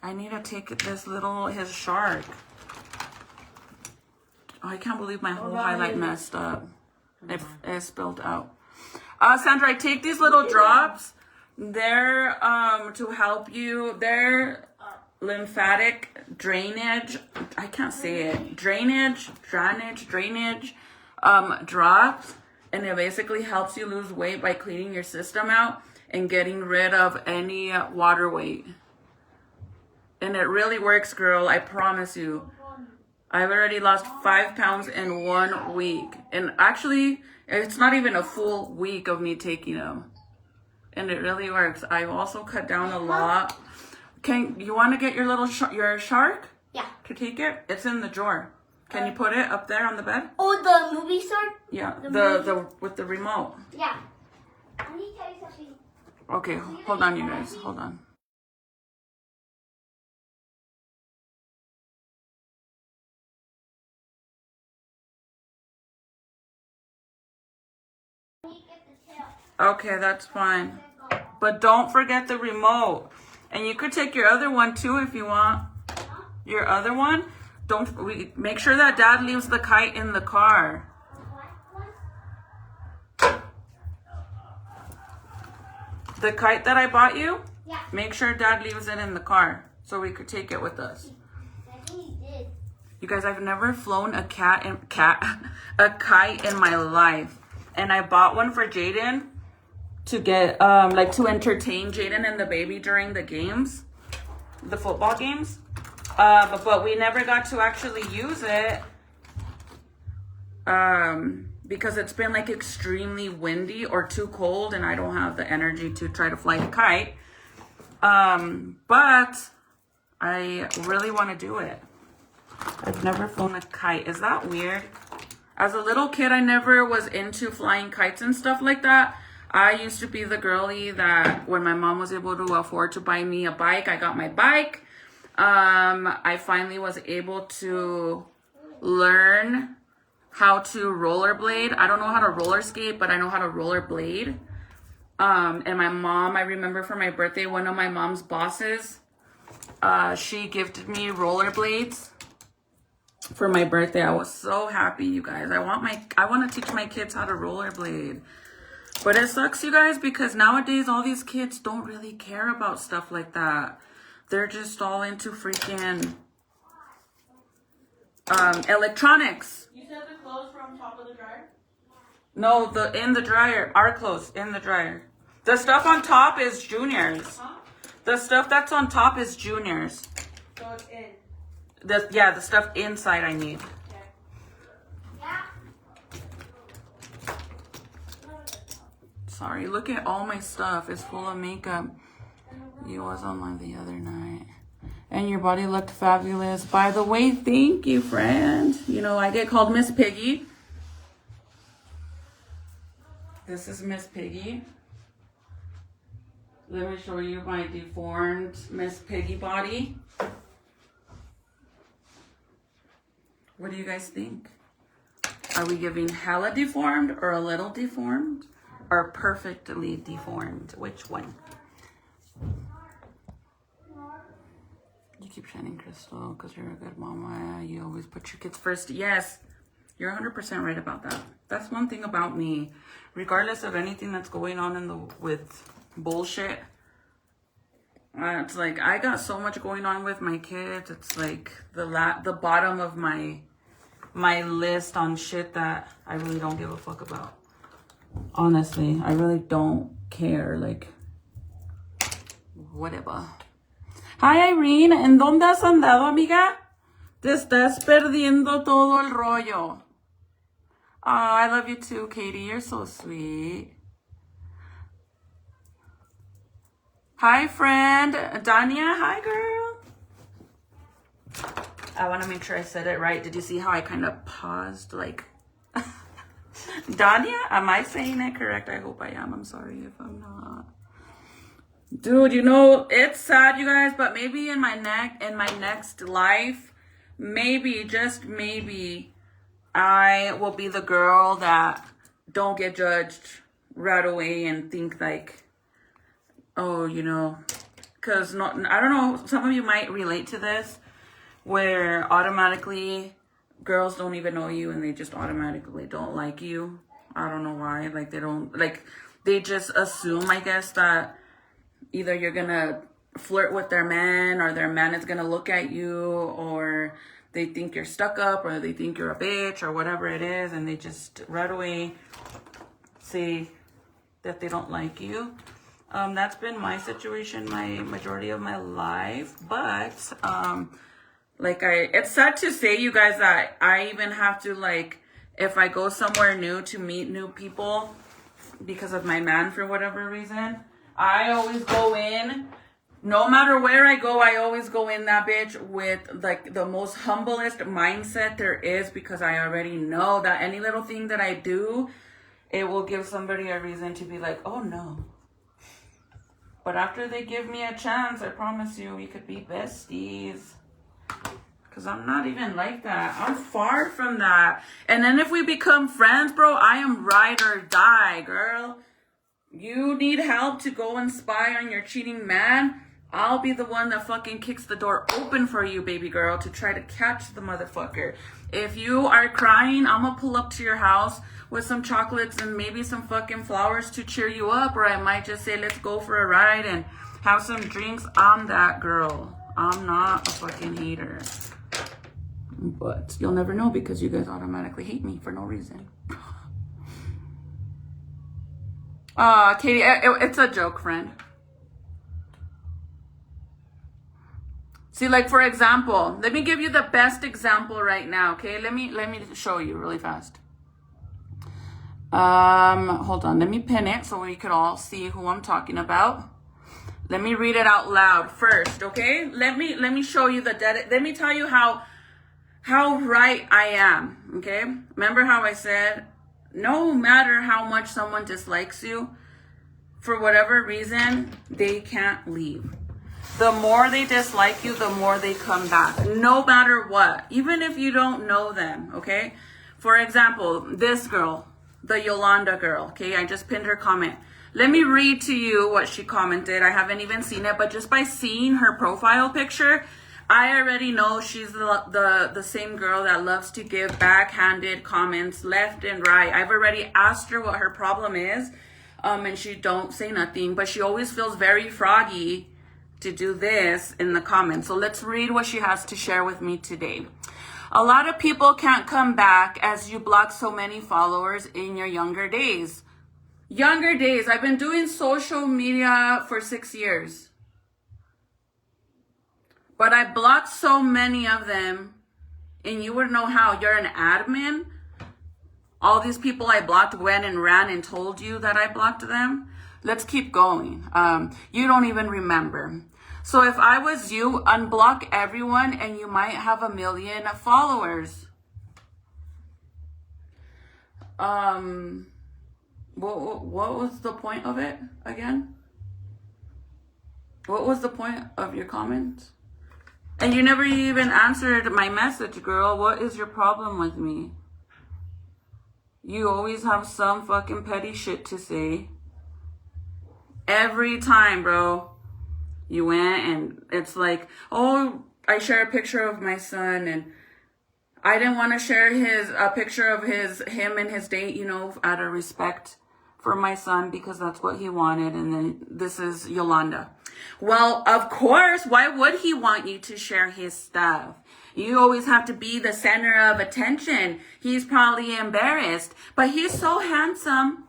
I need to take his shark. Oh, I can't believe my whole highlight messed up. It spilled out. Sandra, I take these little drops. They're to help you. They're lymphatic drainage. I can't say it. Drainage drops. And it basically helps you lose weight by cleaning your system out and getting rid of any water weight. And it really works, girl. I promise you. I've already lost 5 pounds in 1 week. And actually, it's not even a full week of me taking them. And it really works. I've also cut down a lot. You want to get your little your shark? Yeah. To take it? It's in the drawer. Can you put it up there on the bed? Oh, the movie shark? Yeah, the with the remote. Yeah. I need to tell you something. Okay, hold on, you guys. Hold on. Okay, that's fine. But don't forget the remote. And you could take your other one too if you want. Your other one. Make sure that Dad leaves the kite in the car. The kite that I bought you? Yeah. Make sure Dad leaves it in the car so we could take it with us. I think he did. You guys, I've never flown a kite in my life. And I bought one for Jaden to get to entertain Jaden and the baby during the games, the football games. But we never got to actually use it because it's been like extremely windy or too cold, and I don't have the energy to try to fly the kite. But I really want to do it. I've never flown a kite. Is that weird? As a little kid, I never was into flying kites and stuff like that. I used to be the girly that when my mom was able to afford to buy me a bike, I got my bike. I finally was able to learn how to rollerblade. I don't know how to roller skate, but I know how to rollerblade. And my mom, I remember for my birthday, one of my mom's bosses, she gifted me rollerblades for my birthday. I was so happy, you guys. I want to teach my kids how to rollerblade. But it sucks, you guys, because nowadays all these kids don't really care about stuff like that. They're just all into freaking electronics. You said the clothes were on top of the dryer? No, in the dryer. Our clothes in the dryer. The stuff on top is juniors. Huh? The stuff that's on top is juniors. So it's in. The stuff inside I need. Okay. Yeah. Sorry, look at all my stuff. It's full of makeup. You was online the other night. And your body looked fabulous. By the way, thank you, friend. You know, I get called Miss Piggy. This is Miss Piggy. Let me show you my deformed Miss Piggy body. What do you guys think? Are we giving hella deformed or a little deformed? Or perfectly deformed? Which one? You keep shining, Crystal, because you're a good mama. You always put your kids first. Yes, you're 100% right about that. That's one thing about me. Regardless of anything that's going on with bullshit, it's like I got so much going on with my kids. It's like the bottom of my list on shit that I really don't give a fuck about. Honestly, I really don't care. Like, whatever. Hi, Irene. ¿En dónde has andado, amiga? Te estás perdiendo todo el rollo. Oh, I love you too, Katie. You're so sweet. Hi, friend. Danya. Hi, girl. I want to make sure I said it right. Did you see how I kind of paused? Like, Danya? Am I saying it correct? I hope I am. I'm sorry if I'm not. Dude, you know, it's sad, you guys, but maybe in my next life, maybe, just maybe, I will be the girl that don't get judged right away and think like, oh, you know, because I don't know, some of you might relate to this, where automatically girls don't even know you and they just automatically don't like you. I don't know why. Like, they just assume, I guess, that either you're gonna flirt with their man or their man is gonna look at you, or they think you're stuck up, or they think you're a bitch, or whatever it is, and they just right away say that they don't like you. That's been my situation my majority of my life, but it's sad to say, you guys, that I even have to, like, if I go somewhere new to meet new people because of my man for whatever reason, I always go in, no matter where I go, I always go in that bitch with like the most humblest mindset there is, because I already know that any little thing that I do, it will give somebody a reason to be like, oh no. But after they give me a chance, I promise you, we could be besties. Because I'm not even like that. I'm far from that. And then if we become friends, bro, I am ride or die, girl. You need help to go and spy on your cheating man, I'll be the one that fucking kicks the door open for you, baby girl, to try to catch the motherfucker. If you are crying, I'm gonna pull up to your house with some chocolates and maybe some fucking flowers to cheer you up, or I might just say, let's go for a ride and have some drinks. I'm that girl. I'm not a fucking hater. But you'll never know, because you guys automatically hate me for no reason. Katie, it's a joke, friend. See, like, for example, let me give you the best example right now, okay? Let me show you really fast. Hold on, let me pin it so we could all see who I'm talking about. Let me read it out loud first, okay? Let me show you let me tell you how right I am, okay? Remember how I said, no matter how much someone dislikes you, for whatever reason, they can't leave. The more they dislike you, the more they come back, no matter what, even if you don't know them, okay? For example, this girl, the Yolanda girl, okay? I just pinned her comment. Let me read to you what she commented. I haven't even seen it, but just by seeing her profile picture, I already know she's the same girl that loves to give backhanded comments left and right. I've already asked her what her problem is, and she don't say nothing, but she always feels very froggy to do this in the comments. So let's read what she has to share with me today. A lot of people can't come back as you block so many followers in your younger days. Younger days. I've been doing social media for 6 years. But I blocked so many of them, and you would know how. You're an admin. All these people I blocked went and ran and told you that I blocked them. Let's keep going. You don't even remember. So if I was you, unblock everyone and you might have 1 million followers. What was the point of it again? What was the point of your comment? And you never even answered my message, girl. What is your problem with me? You always have some fucking petty shit to say. Every time, bro. You went and it's like, oh, I share a picture of my son and I didn't want to share a picture of him and his date, you know, out of respect for my son because that's what he wanted. And then this is Yolanda. Well, of course, why would he want you to share his stuff? You always have to be the center of attention. He's probably embarrassed, but he's so handsome.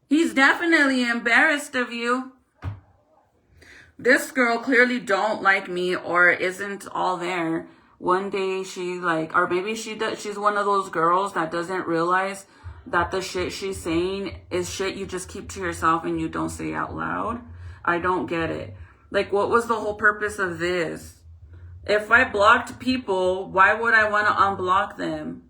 He's definitely embarrassed of you. This girl clearly don't like me or isn't all there. One day she like, or maybe she's one of those girls that doesn't realize that the shit she's saying is shit you just keep to yourself and you don't say out loud. I don't get it. Like, what was the whole purpose of this? If I blocked people, why would I want to unblock them?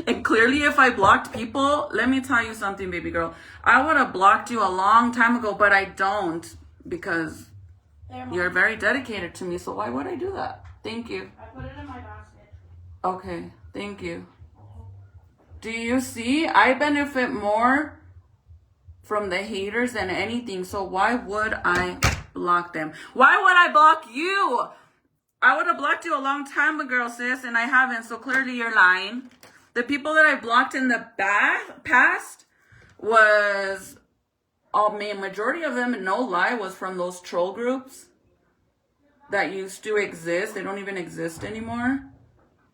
And clearly if I blocked people, let me tell you something, baby girl. I would have blocked you a long time ago, but I don't because you're very dedicated to me. So why would I do that? Thank you. I put it in my basket. Okay, thank you. Do you see? I benefit more from the haters than anything. So why would I block them? Why would I block you? I would have blocked you a long time ago, sis, and I haven't. So clearly you're lying. The people that I blocked in the past was, majority of them, no lie, was from those troll groups that used to exist. They don't even exist anymore.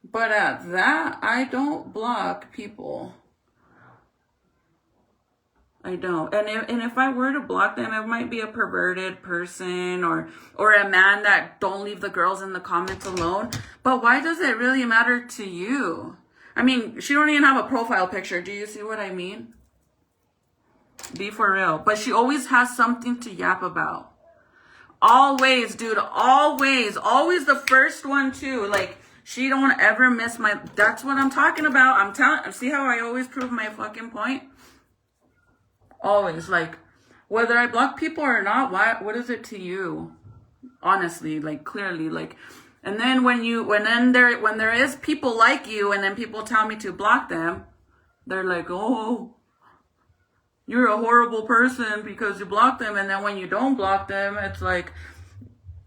But at that, I don't block people. I don't. And if I were to block them, it might be a perverted person or a man that don't leave the girls in the comments alone. But why does it really matter to you? I mean, she don't even have a profile picture. Do you see what I mean? Be for real. But she always has something to yap about. Always, dude. Always. Always the first one, too. Like, she don't ever miss my... That's what I'm talking about. I'm telling... See how I always prove my fucking point? Always. Like, whether I block people or not, what is it to you? Honestly, like, clearly, like... And then when there is people like you and then people tell me to block them, they're like, oh, you're a horrible person because you block them. And then when you don't block them, it's like,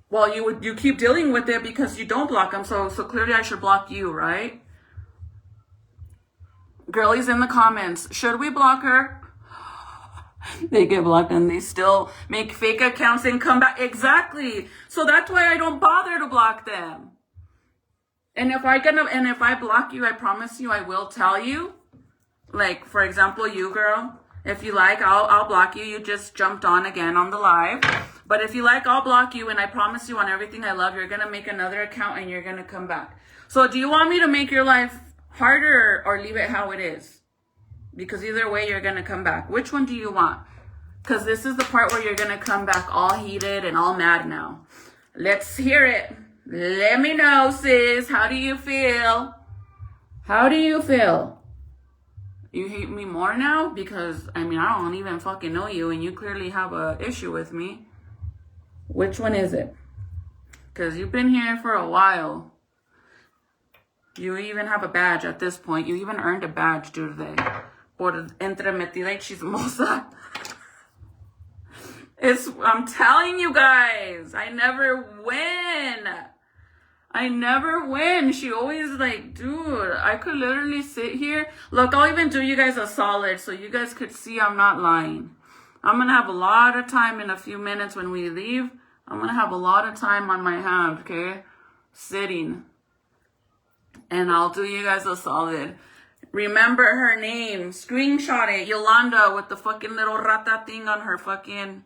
well, you keep dealing with it because you don't block them. So clearly I should block you, right? Girlies in the comments, should we block her? They get blocked and they still make fake accounts and come back. Exactly. So that's why I don't bother to block them. And if I block you, I promise you, I will tell you. Like, for example, you girl, if you like, I'll block you. You just jumped on again on the live. But if you like, I'll block you. And I promise you on everything I love, you're going to make another account and you're going to come back. So do you want me to make your life harder or leave it how it is? Because either way, you're going to come back. Which one do you want? Because this is the part where you're going to come back all heated and all mad now. Let's hear it. Let me know, sis. How do you feel? How do you feel? You hate me more now? Because, I mean, I don't even fucking know you. And you clearly have an issue with me. Which one is it? Because you've been here for a while. You even have a badge at this point. You even earned a badge, dude. Por entremetida y chismosa. I'm telling you guys, I never win. She always like, dude, I could literally sit here. Look, I'll even do you guys a solid so you guys could see I'm not lying. I'm going to have a lot of time in a few minutes when we leave. I'm going to have a lot of time on my hand, okay? Sitting. And I'll do you guys a solid. Remember her name. Screenshot it. Yolanda with the fucking little rata thing on her fucking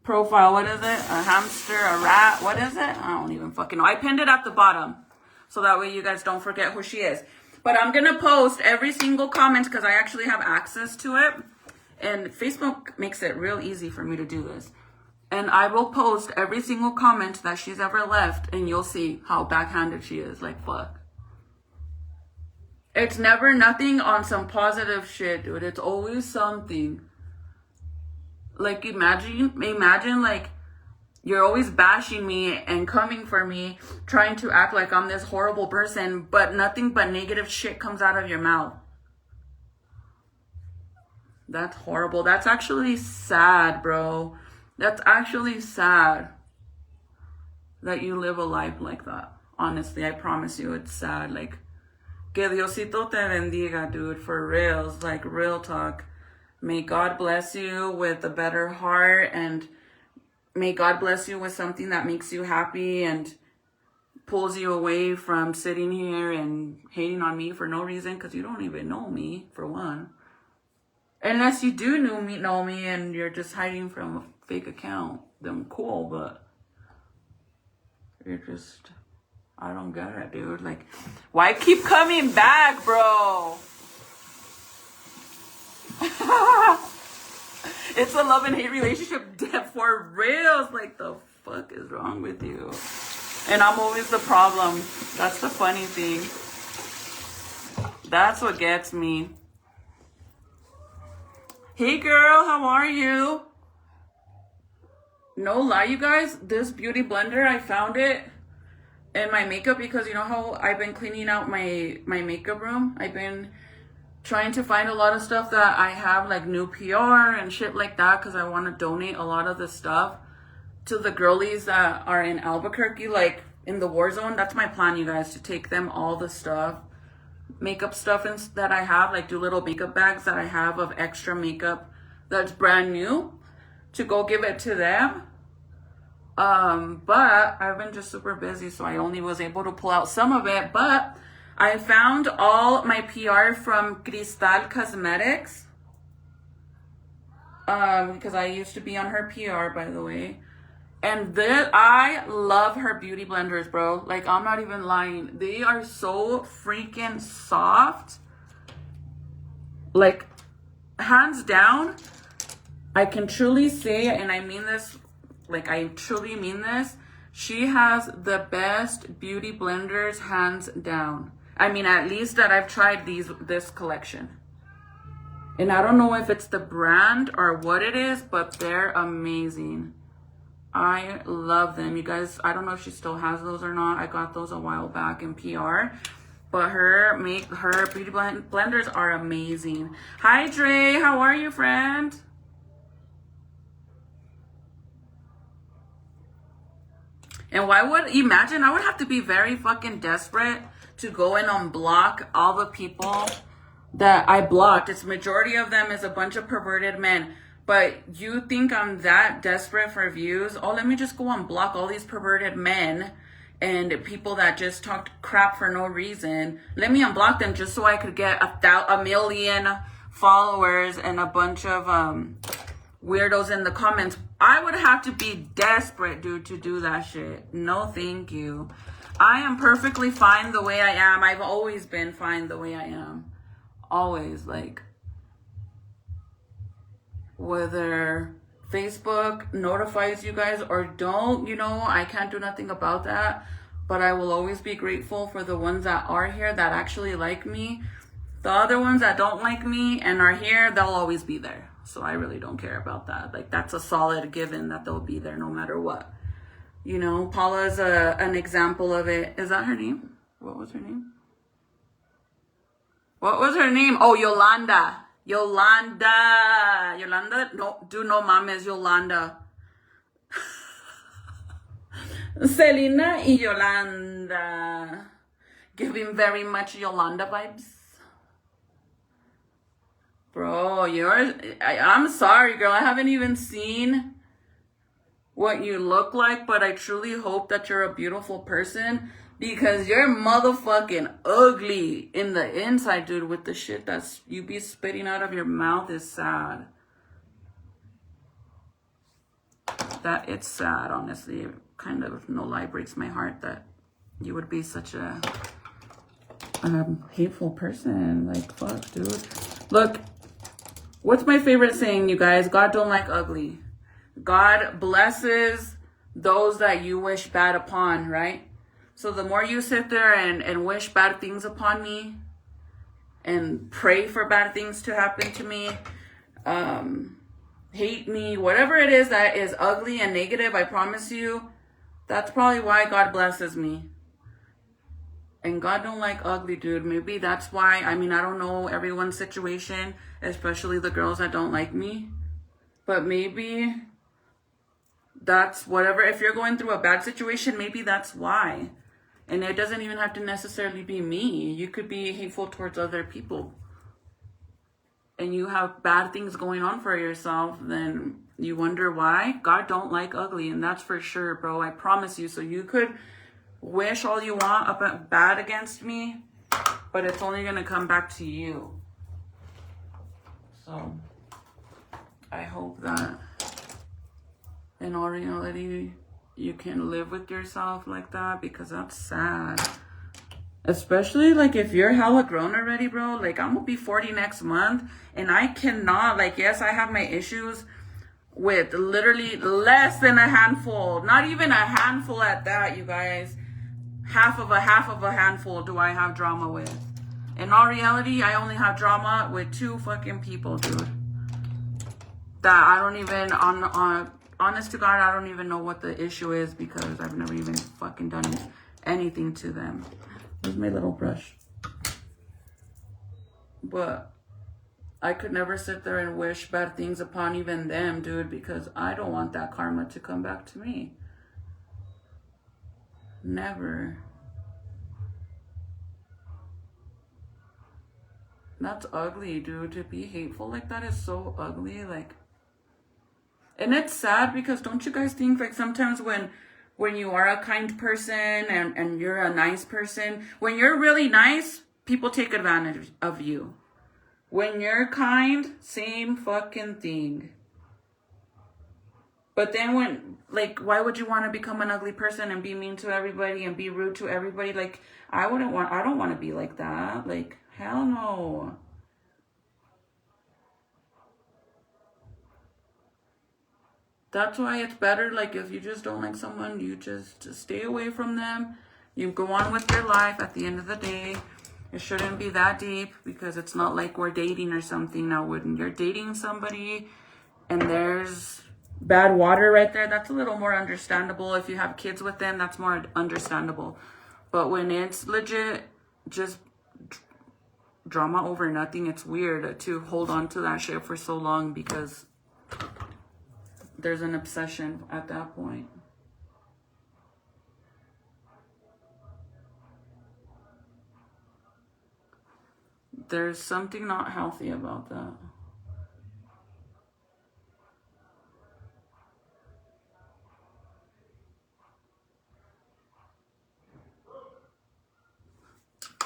profile. What is it? A hamster, a rat. What is it? I don't even fucking know. I pinned it at the bottom. So that way you guys don't forget who she is. But I'm going to post every single comment because I actually have access to it. And Facebook makes it real easy for me to do this. And I will post every single comment that she's ever left. And you'll see how backhanded she is. Like, fuck. It's never nothing on some positive shit, dude. It's always something. Like, imagine like, you're always bashing me and coming for me, trying to act like I'm this horrible person, but nothing but negative shit comes out of your mouth. That's horrible. That's actually sad, bro. That's actually sad that you live a life like that. Honestly, I promise you, it's sad. Like, que Diosito te bendiga, dude, for reals, like real talk. May God bless you with a better heart, and may God bless you with something that makes you happy and pulls you away from sitting here and hating on me for no reason, because you don't even know me, for one. Unless you do know me and you're just hiding from a fake account, then cool, but you're just... I don't get it, dude. Like, why keep coming back, bro? It's a love and hate relationship for reals. Like, the fuck is wrong with you? And I'm always the problem. That's the funny thing. That's what gets me. Hey, girl, how are you? No lie, you guys. This beauty blender, I found it in my makeup because you know how I've been cleaning out my makeup room. I've been trying to find a lot of stuff that I have, like new PR and shit like that, because I want to donate a lot of the stuff to the girlies that are in Albuquerque, like in the war zone. That's my plan, you guys, to take them all the stuff, makeup stuff that I have, like do little makeup bags that I have of extra makeup that's brand new, to go give it to them. But I've been just super busy, so I only was able to pull out some of it. But I found all my PR from Cristal Cosmetics, because I used to be on her PR, by the way. And I love her beauty blenders, bro. Like, I'm not even lying. They are so freaking soft. Like, hands down, I can truly say, and I mean this, like, I truly mean this, she has the best beauty blenders, hands down. I mean, at least that I've tried this collection. And I don't know if it's the brand or what it is, but they're amazing. I love them. You guys, I don't know if she still has those or not. I got those a while back in PR. But her beauty blenders are amazing. Hi, Dre. How are you, friend? And imagine, I would have to be very fucking desperate to go and unblock all the people that I blocked. It's majority of them is a bunch of perverted men. But you think I'm that desperate for views? Oh, let me just go unblock all these perverted men and people that just talked crap for no reason. Let me unblock them just so I could get a million followers and a bunch of weirdos in the comments. I would have to be desperate, dude, to do that shit. No, thank you. I am perfectly fine the way I am. I've always been fine the way I am. Always, like, whether Facebook notifies you guys or don't, you know, I can't do nothing about that. But I will always be grateful for the ones that are here that actually like me. The other ones that don't like me and are here, they'll always be there. So I really don't care about that. Like, that's a solid given that they'll be there no matter what. You know, Paula's an example of it. Is that her name? What was her name? What was her name? Oh, Yolanda. Yolanda. Yolanda? No, no mames, Yolanda. Selena y Yolanda. Giving very much Yolanda vibes. Bro, I'm sorry, girl. I haven't even seen what you look like, but I truly hope that you're a beautiful person because you're motherfucking ugly in the inside, dude, with the shit that's you be spitting out of your mouth is sad. That it's sad, honestly. It kind of, no lie, breaks my heart that you would be such a hateful person. Like, fuck, dude. Look, what's my favorite saying, you guys? God don't like ugly. God blesses those that you wish bad upon, right? So the more you sit there and wish bad things upon me and pray for bad things to happen to me, hate me, whatever it is that is ugly and negative, I promise you, that's probably why God blesses me. And God don't like ugly, dude. Maybe that's why. I mean, I don't know everyone's situation, especially the girls that don't like me. But maybe that's whatever. If you're going through a bad situation, maybe that's why. And it doesn't even have to necessarily be me. You could be hateful towards other people. And you have bad things going on for yourself, then you wonder why. God don't like ugly, and that's for sure, bro. I promise you. So you could wish all you want bad against me, but it's only going to come back to you. So I hope that in all reality you can live with yourself like that, because that's sad. Especially like if you're hella grown already, bro. Like I'm gonna be 40 next month, and I cannot, like, yes, I have my issues with literally less than a handful, not even a handful at that, you guys. Half of a handful do I have drama with. In all reality, I only have drama with 2 fucking people, dude. That I don't even, honest to God, I don't even know what the issue is, because I've never even fucking done anything to them. Where's my little brush? But I could never sit there and wish bad things upon even them, dude, because I don't want that karma to come back to me. Never. That's ugly, dude. To be hateful like that is so ugly. Like, and it's sad because don't you guys think, like, sometimes when you are a kind person and you're a nice person, when you're really nice, people take advantage of you. When you're kind, same fucking thing. But then when, like, why would you want to become an ugly person and be mean to everybody and be rude to everybody? Like, I don't want to be like that. Like, hell no. That's why it's better, like, if you just don't like someone, you just stay away from them. You go on with your life. At the end of the day, it shouldn't be that deep, because it's not like we're dating or something. Now, when you're dating somebody and there's bad water right there, that's a little more understandable. If you have kids with them, that's more understandable. But when it's legit just drama over nothing, it's weird to hold on to that shit for so long, because there's an obsession at that point. There's something not healthy about that.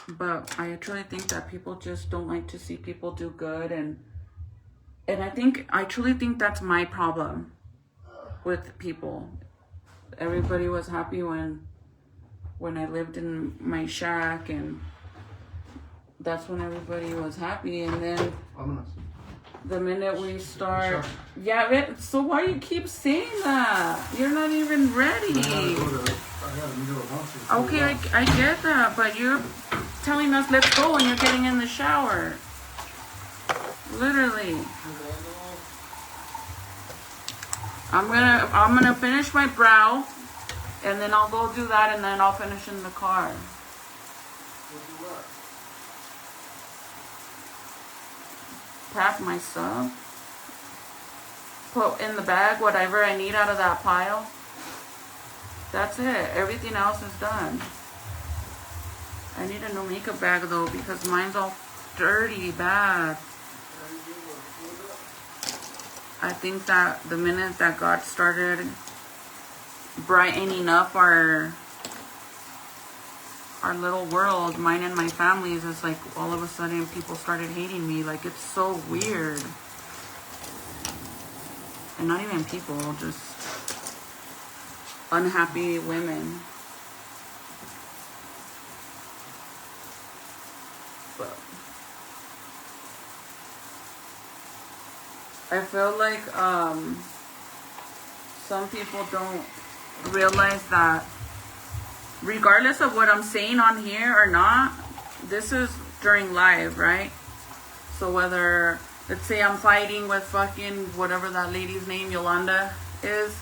But I truly think that people just don't like to see people do good, and I truly think that's my problem with people. Everybody was happy when I lived in my shack, and that's when everybody was happy. And then the minute we start, yeah, so why you keep saying that? You're not even ready. Okay, I get that, but you're telling us let's go and you're getting in the shower. Literally. I'm gonna finish my brow, and then I'll go do that, and then I'll finish in the car. Pack my stuff. Put in the bag whatever I need out of that pile. That's it. Everything else is done. I need a new makeup bag though because mine's all dirty, bad. I think that the minute that God started brightening up our little world, mine and my family's, it's like all of a sudden people started hating me. Like, it's so weird. And not even people, just unhappy women. But I feel like some people don't realize that regardless of what I'm saying on here or not, this is during live, right? So whether, let's say I'm fighting with fucking whatever that lady's name, Yolanda, is.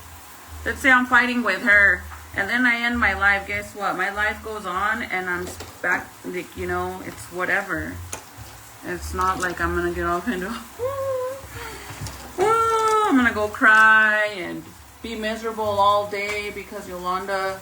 Let's say I'm fighting with her, and then I end my live. Guess what? My life goes on, and I'm back, like, you know, it's whatever. It's not like I'm gonna get off and do, I'm gonna go cry and be miserable all day because Yolanda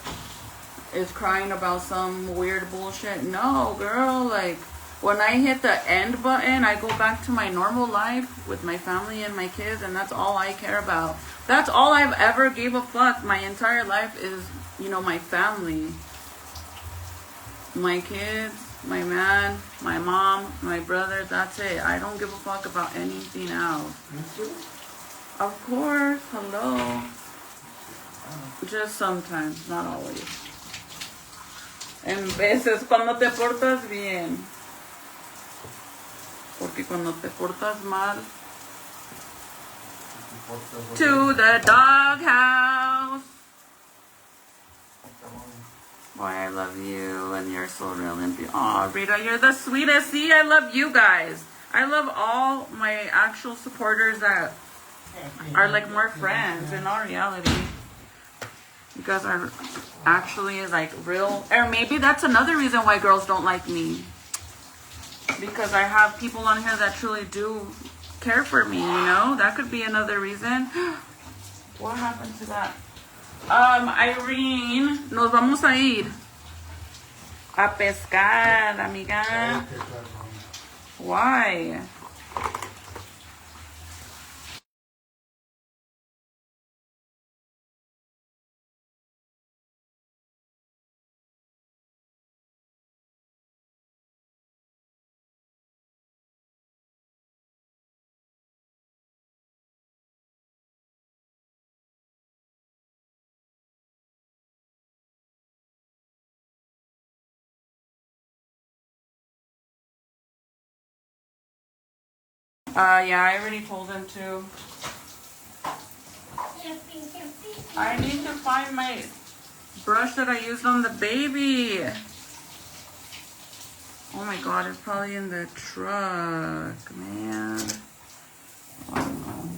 is crying about some weird bullshit. No, girl, like, when I hit the end button, I go back to my normal life with my family and my kids, and that's all I care about. That's all I've ever gave a fuck my entire life is, you know, my family. My kids, my man, my mom, my brother, that's it. I don't give a fuck about anything else. Of course, hello. Just sometimes, not always. En veces, cuando te portas bien. Porque cuando te portas mal. To the doghouse. Boy, I love you, and you're so real and beautiful. Aw, Rita, you're the sweetest. See, I love you guys. I love all my actual supporters that are like more friends in all reality. You guys are actually like real. Or maybe that's another reason why girls don't like me. Because I have people on here that truly do care for me, you know? That could be another reason. What happened to that? Irene, nos vamos a ir a pescar, amiga. Why? Yeah, I already told him to. I need to find my brush that I used on the baby. Oh my god, it's probably in the truck, man. Oh no.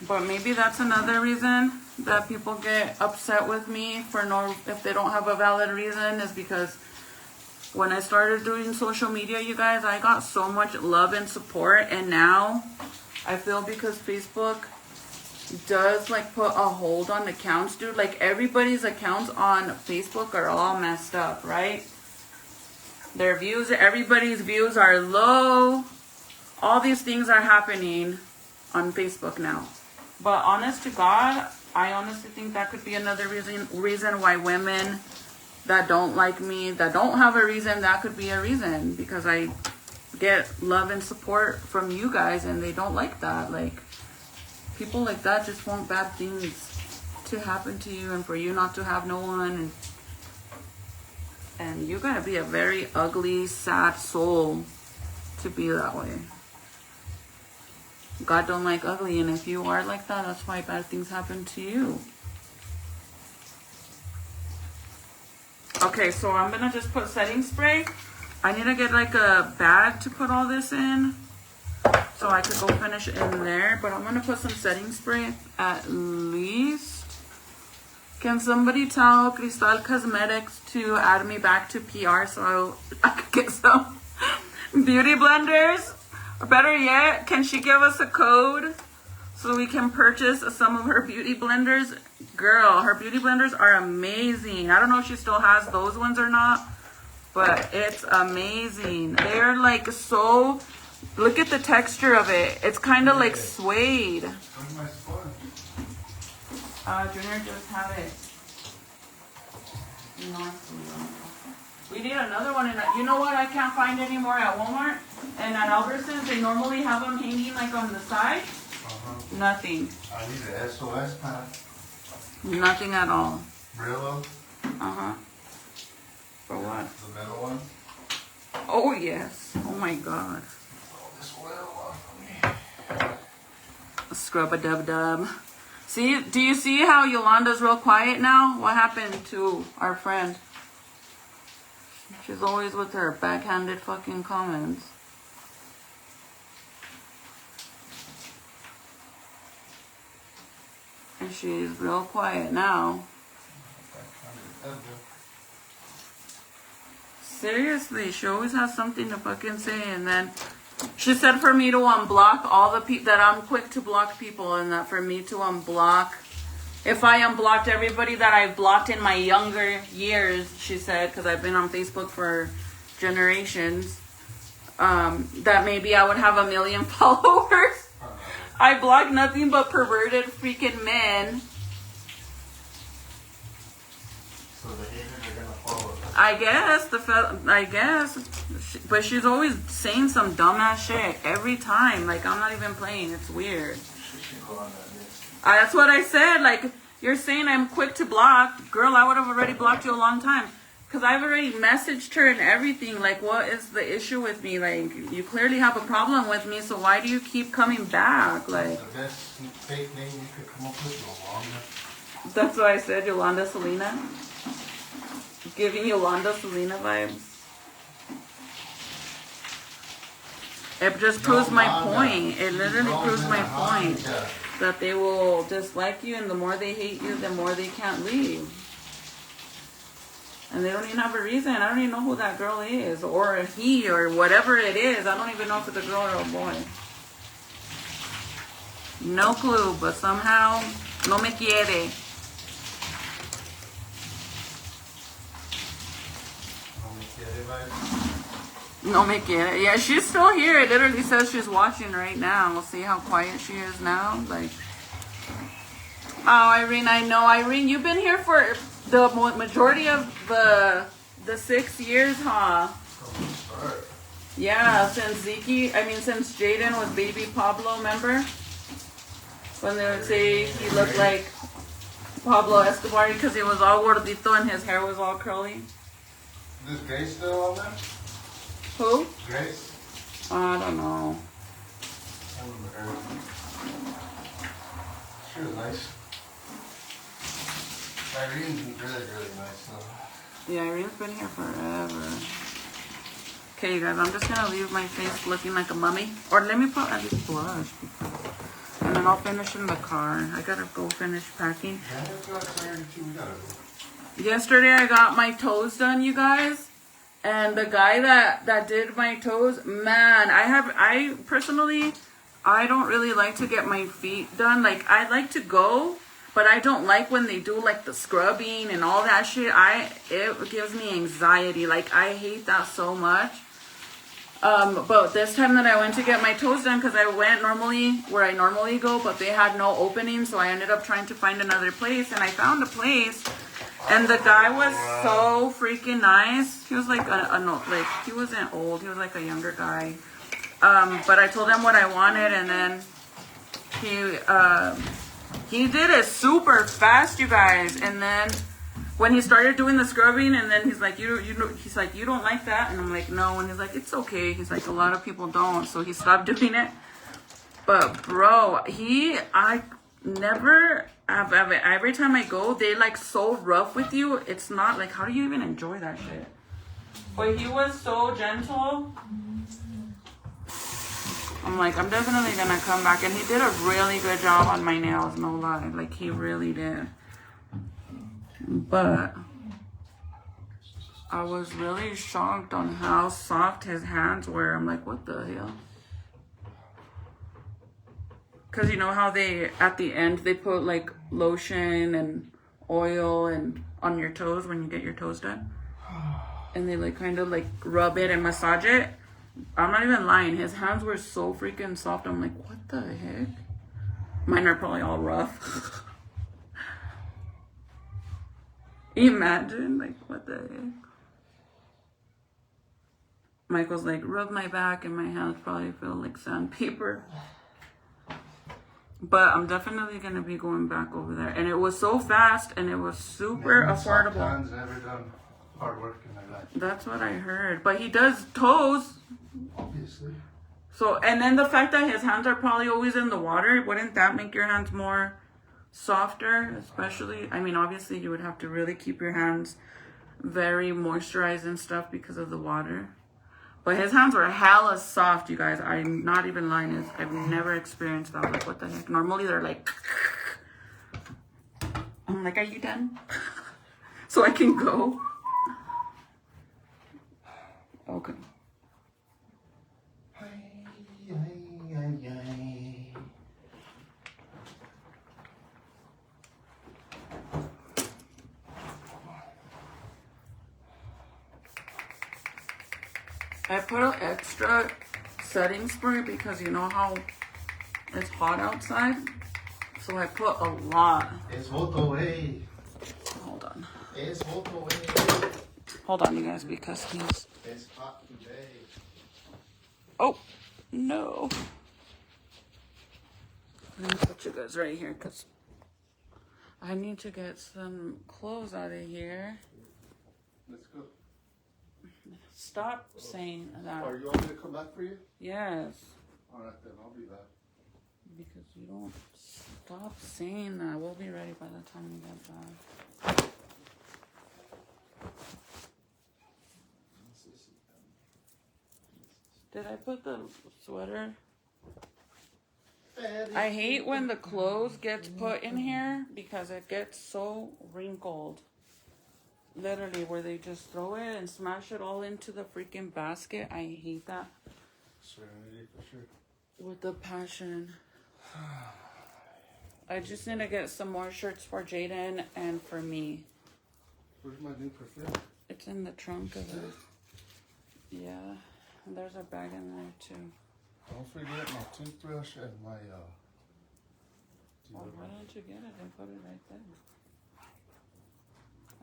But maybe that's another reason that people get upset with me for if they don't have a valid reason, is because when I started doing social media, you guys, I got so much love and support, and now I feel because Facebook does like put a hold on accounts, dude. Like, everybody's accounts on Facebook are all messed up, right? Their views, everybody's views are low. All these things are happening on Facebook now. But honest to God, I honestly think that could be another reason why women that don't like me, that don't have a reason, that could be a reason, because I get love and support from you guys, and they don't like that. Like, people like that just want bad things to happen to you and for you not to have no one, and you gotta be a very ugly, sad soul to be that way. God don't like ugly, and if you are like that, that's why bad things happen to you. Okay, so I'm gonna just put setting spray. I need to get like a bag to put all this in, so I could go finish it in there. But I'm gonna put some setting spray at least. Can somebody tell Cristal Cosmetics to add me back to PR so I could get some beauty blenders? Or better yet, can she give us a code so we can purchase some of her beauty blenders? Girl, her beauty blenders are amazing. I don't know if she still has those ones or not, but it's amazing. They're like so, look at the texture of it. It's kind of like suede. Junior just had it. We need another one. You know what I can't find anymore at Walmart? And at Albertsons, they normally have them hanging like on the side. Nothing. I need an SOS pad. Nothing at all. Brillo? For what? The metal one? Oh, yes. Oh, my God. Oh, this oil one for me. Scrub-a-dub-dub. See, do you see how Yolanda's real quiet now? What happened to our friend? She's always with her backhanded fucking comments. And she's real quiet now. Seriously, she always has something to fucking say, and then she said for me to unblock all the people, that I'm quick to block people, and that for me to unblock, if I unblocked everybody that I've blocked in my younger years, she said, because I've been on Facebook for generations, that maybe I would have 1 million followers. I block nothing but perverted freaking men. So the haters are gonna follow us. I guess, but she's always saying some dumbass shit every time. Like, I'm not even playing. It's weird. She should go on that list. That's what I said. Like, you're saying I'm quick to block. Girl, I would have already blocked you a long time. Because I've already messaged her and everything. Like, what is the issue with me? Like, you clearly have a problem with me, so why do you keep coming back? Like, The best fake name you could come up with, Yolanda. that's why I said Yolanda Selena. Giving Yolanda Selena vibes. It just proves my point. It literally proves my point. That they will dislike you, and the more they hate you, the more they can't leave. And they don't even have a reason. I don't even know who that girl is, or he, or whatever it is. I don't even know if it's a girl or a boy. No clue, but somehow, no me quiere. No me quiere. Yeah, she's still here. It literally says she's watching right now. We'll see how quiet she is now. Like, oh, Irene, I know. Irene, you've been here for the majority of the 6 years, huh? Yeah, since since Jaden was baby Pablo, remember? When they would say he looked like Pablo Escobar because he was all gordito and his hair was all curly. Is Grace still on there? Who? Grace? I don't know. I remember her. She was nice. Irene's really, really nice though. Yeah, Irene's been here forever. Okay, you guys, I'm just gonna leave my face looking like a mummy. Or let me put at least blush. And then I'll finish in the car. I gotta go finish packing. Yesterday I got my toes done, you guys. And the guy that did my toes, man, I personally, I don't really like to get my feet done. Like, I like to go, but I don't like when they do like the scrubbing and all that shit. It gives me anxiety. Like, I hate that so much. But this time that I went to get my toes done, because I went normally where I normally go, but they had no opening, so I ended up trying to find another place, and I found a place, and the guy was so freaking nice. He was like he wasn't old, he was like a younger guy. But I told him what I wanted, and then he did it super fast, you guys. And then when he started doing the scrubbing, and then he's like, he's like, you don't like that? And I'm like, no. And he's like, it's okay. He's like, a lot of people don't. So he stopped doing it. But bro, every time I go, they like so rough with you. It's not like, how do you even enjoy that shit? But he was so gentle. I'm like, I'm definitely gonna come back. And he did a really good job on my nails, no lie. Like, he really did. But I was really shocked on how soft his hands were. I'm like, what the hell? Because you know how they, at the end, they put like lotion and oil and on your toes when you get your toes done? And they like kind of like rub it and massage it. I'm not even lying. His hands were so freaking soft. I'm like, what the heck? Mine are probably all rough. Imagine, like, what the heck? Michael's like, rub my back and my hands probably feel like sandpaper. But I'm definitely going to be going back over there. And it was so fast and it was super affordable. Hands never done hard work in their life. That's what I heard. But he does toes. Obviously. So, and then the fact that his hands are probably always in the water, wouldn't that make your hands more softer? Especially, I mean, obviously you would have to really keep your hands very moisturized and stuff because of the water. But his hands were hella soft, you guys. I'm not even lying. I've never experienced that. Like, what the heck? Normally they're like, I'm like, are you done? So I can go. Okay. I put an extra setting spray because you know how it's hot outside. So I put a lot. It's hot away. Hold on. It's hot away. Hold on, you guys, because he's... It's hot today. Oh, no. Let me put you guys right here because I need to get some clothes out of here. Let's go. Stop saying that. Are you want me to come back for you? Yes. Alright then, I'll be back. Because you don't stop saying that. We'll be ready by the time we get back. Did I put the sweater? I hate when the clothes gets put in here because it gets so wrinkled. Literally, where they just throw it and smash it all into the freaking basket. I hate that. Serenity for sure. With the passion. I just need to get some more shirts for Jaden and for me. Where's my new perfume? It's in the trunk of it. Yeah. And there's a bag in there too. Don't forget my toothbrush and my Well, why don't you get it and put it right there?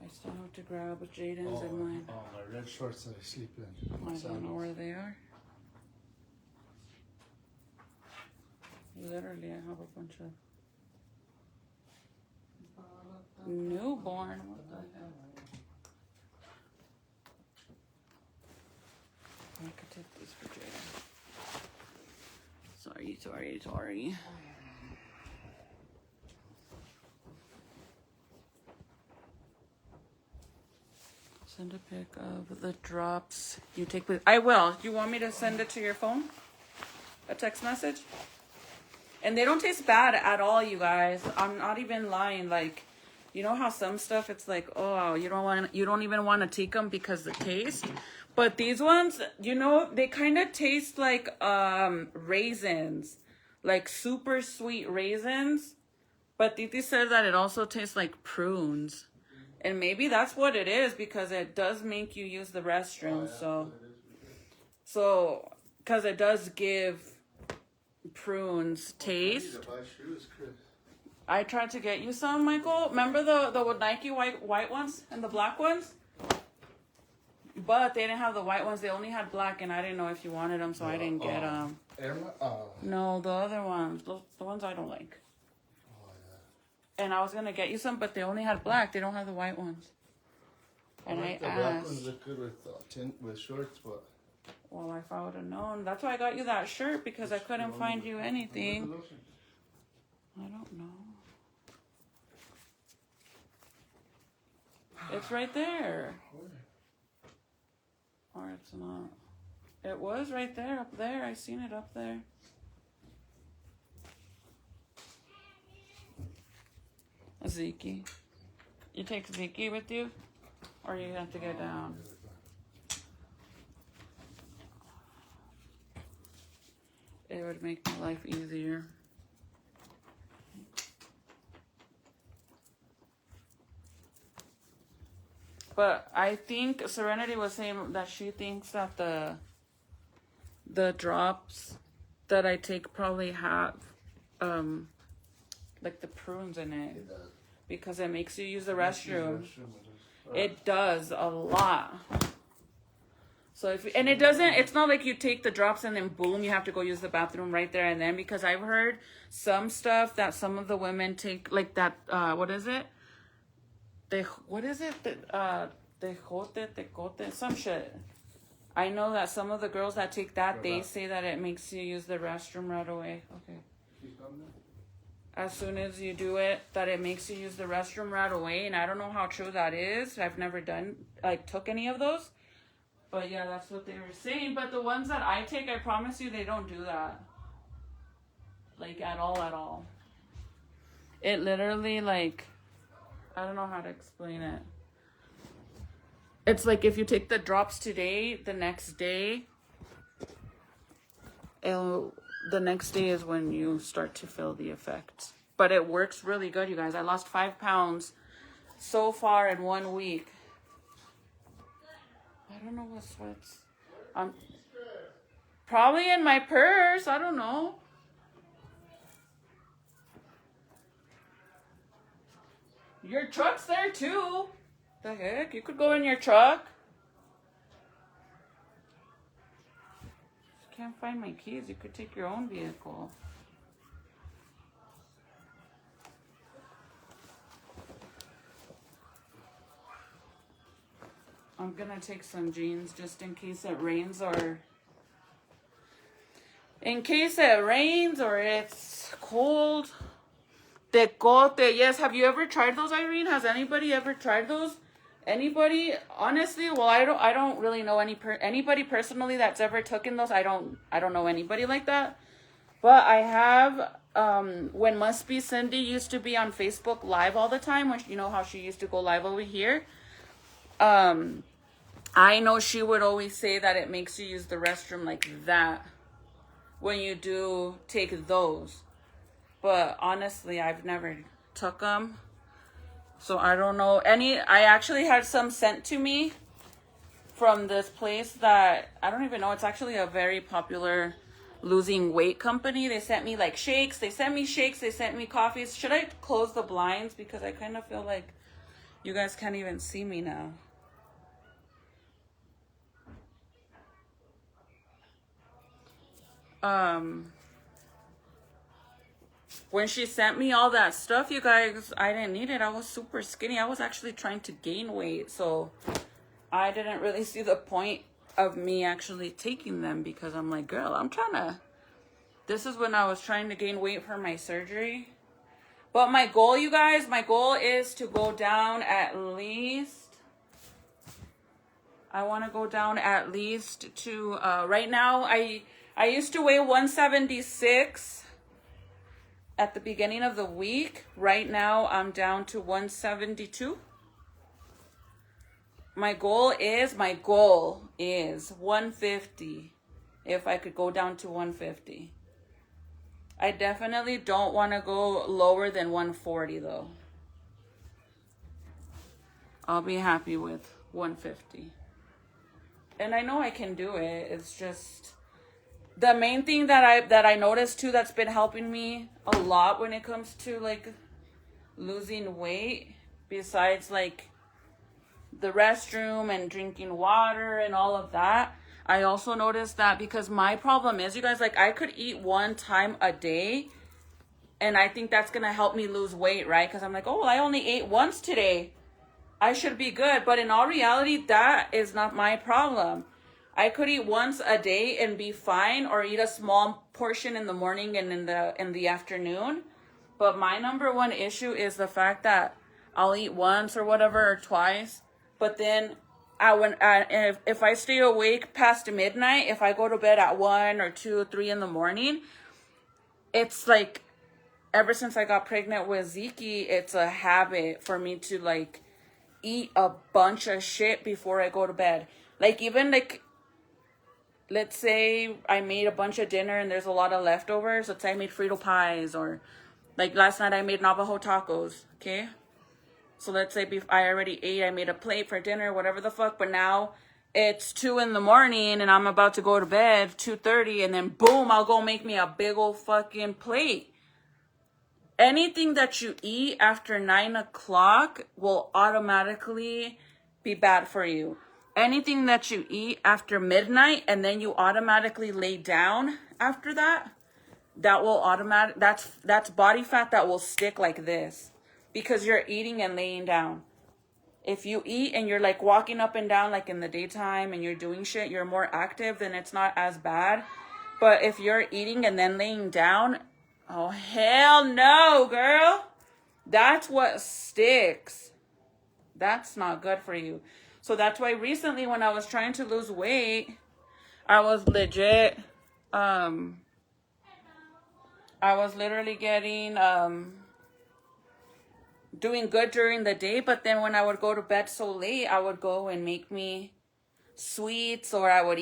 I still have to grab Jaden's and mine. Oh, my red shorts that I sleep in. I don't know where they are. Literally, I have a bunch of newborn. What the heck? I could take these for Jaden. Sorry. Send a pic of the drops you take with. I will. You want me to send it to your phone? A text message? And they don't taste bad at all, you guys. I'm not even lying. Like, you know how some stuff it's like, oh, you don't even want to take them because the taste. But these ones, you know, they kind of taste like raisins, like super sweet raisins. But Titi said that it also tastes like prunes. And maybe that's what it is because it does make you use the restroom. So, because it does give prunes taste. I tried to get you some, Michael. Remember the Nike white ones and the black ones? But they didn't have the white ones. They only had black, and I didn't know if you wanted them, so I didn't get them. No, the other ones. The ones I don't like. And I was going to get you some, but they only had black. They don't have the white ones. And I asked. The black ones look good with shorts, but... Well, if I would have known. That's why I got you that shirt, because I couldn't find you anything. I don't know. It's right there. Or it's not. It was right there, up there. I seen it up there. Zeke. You take Ziki with you? Or you have to get down? It would make my life easier. But I think Serenity was saying that she thinks that the drops that I take probably have like the prunes in it because it makes you use the restroom. It does a lot. So and it doesn't, it's not like you take the drops and then boom, you have to go use the bathroom right there and then, because I've heard some stuff that some of the women take, like that, what is it? Tejote, some shit. I know that some of the girls that take that, they say that it makes you use the restroom right away. Okay. As soon as you do it, that it makes you use the restroom right away. And I don't know how true that is. I've never took any of those. But yeah, that's what they were saying. But the ones that I take, I promise you, they don't do that. Like, at all. It literally, like, I don't know how to explain it. It's like if you take the drops today, the next day is when you start to feel the effects. But it works really good, you guys. I lost 5 pounds so far in 1 week. I don't know what sweats. Probably in my purse. I don't know. Your truck's there too. The heck? You could go in your truck. If you can't find my keys, you could take your own vehicle. I'm gonna take some jeans just in case it rains or it's cold. Tecote, yes. Have you ever tried those, Irene? Has anybody ever tried those? Anybody? Honestly, well, I don't really know anybody personally that's ever taken those. I don't know anybody like that. But I have, when Must Be Cindy used to be on Facebook Live all the time, when you know how she used to go live over here. I know she would always say that it makes you use the restroom like that when you do take those. But honestly, I've never took them. So I don't know any. I actually had some sent to me from this place that I don't even know. It's actually a very popular losing weight company. They sent me like shakes. They sent me shakes. They sent me coffees. Should I close the blinds? Because I kind of feel like you guys can't even see me now. When she sent me all that stuff, you guys, I didn't need it. I was super skinny. I was actually trying to gain weight. So I didn't really see the point of me actually taking them because I'm like, girl, this is when I was trying to gain weight for my surgery. But my goal, you guys, my goal is to go down at least, I want to go down at least to, right now, I used to weigh 176 at the beginning of the week. Right now, I'm down to 172. My goal is 150. If I could go down to 150. I definitely don't want to go lower than 140 though. I'll be happy with 150. And I know I can do it. It's just the main thing that I noticed too that's been helping me a lot when it comes to like losing weight, besides like the restroom and drinking water and all of that, I also noticed that because my problem is, you guys, like I could eat 1 time a day and I think that's gonna help me lose weight, right? Because I'm like, oh, I only ate once today, I should be good. But in all reality, that is not my problem. I could eat once a day and be fine, or eat a small portion in the morning and in the afternoon. But my number one issue is the fact that I'll eat once or whatever, or twice. But then if I stay awake past midnight, if I go to bed at 1 or 2 or 3 in the morning, it's like ever since I got pregnant with Zeke, it's a habit for me to like eat a bunch of shit before I go to bed. Like, even like, let's say I made a bunch of dinner and there's a lot of leftovers. Let's say I made Frito pies, or like last night I made Navajo tacos, okay? So let's say I already ate, I made a plate for dinner, whatever the fuck, but now it's 2 in the morning and I'm about to go to bed, 2:30, and then boom, I'll go make me a big old fucking plate. Anything that you eat after 9 o'clock will automatically be bad for you. Anything that you eat after midnight and then you automatically lay down after that, that will that's body fat that will stick like this because you're eating and laying down. If you eat and you're like walking up and down like in the daytime and you're doing shit, you're more active, then it's not as bad. But if you're eating and then laying down, oh hell no, girl. That's what sticks. That's not good for you. So that's why recently when I was trying to lose weight, I was legit I was literally getting doing good during the day, but then when I would go to bed so late, I would go and make me sweets, or I would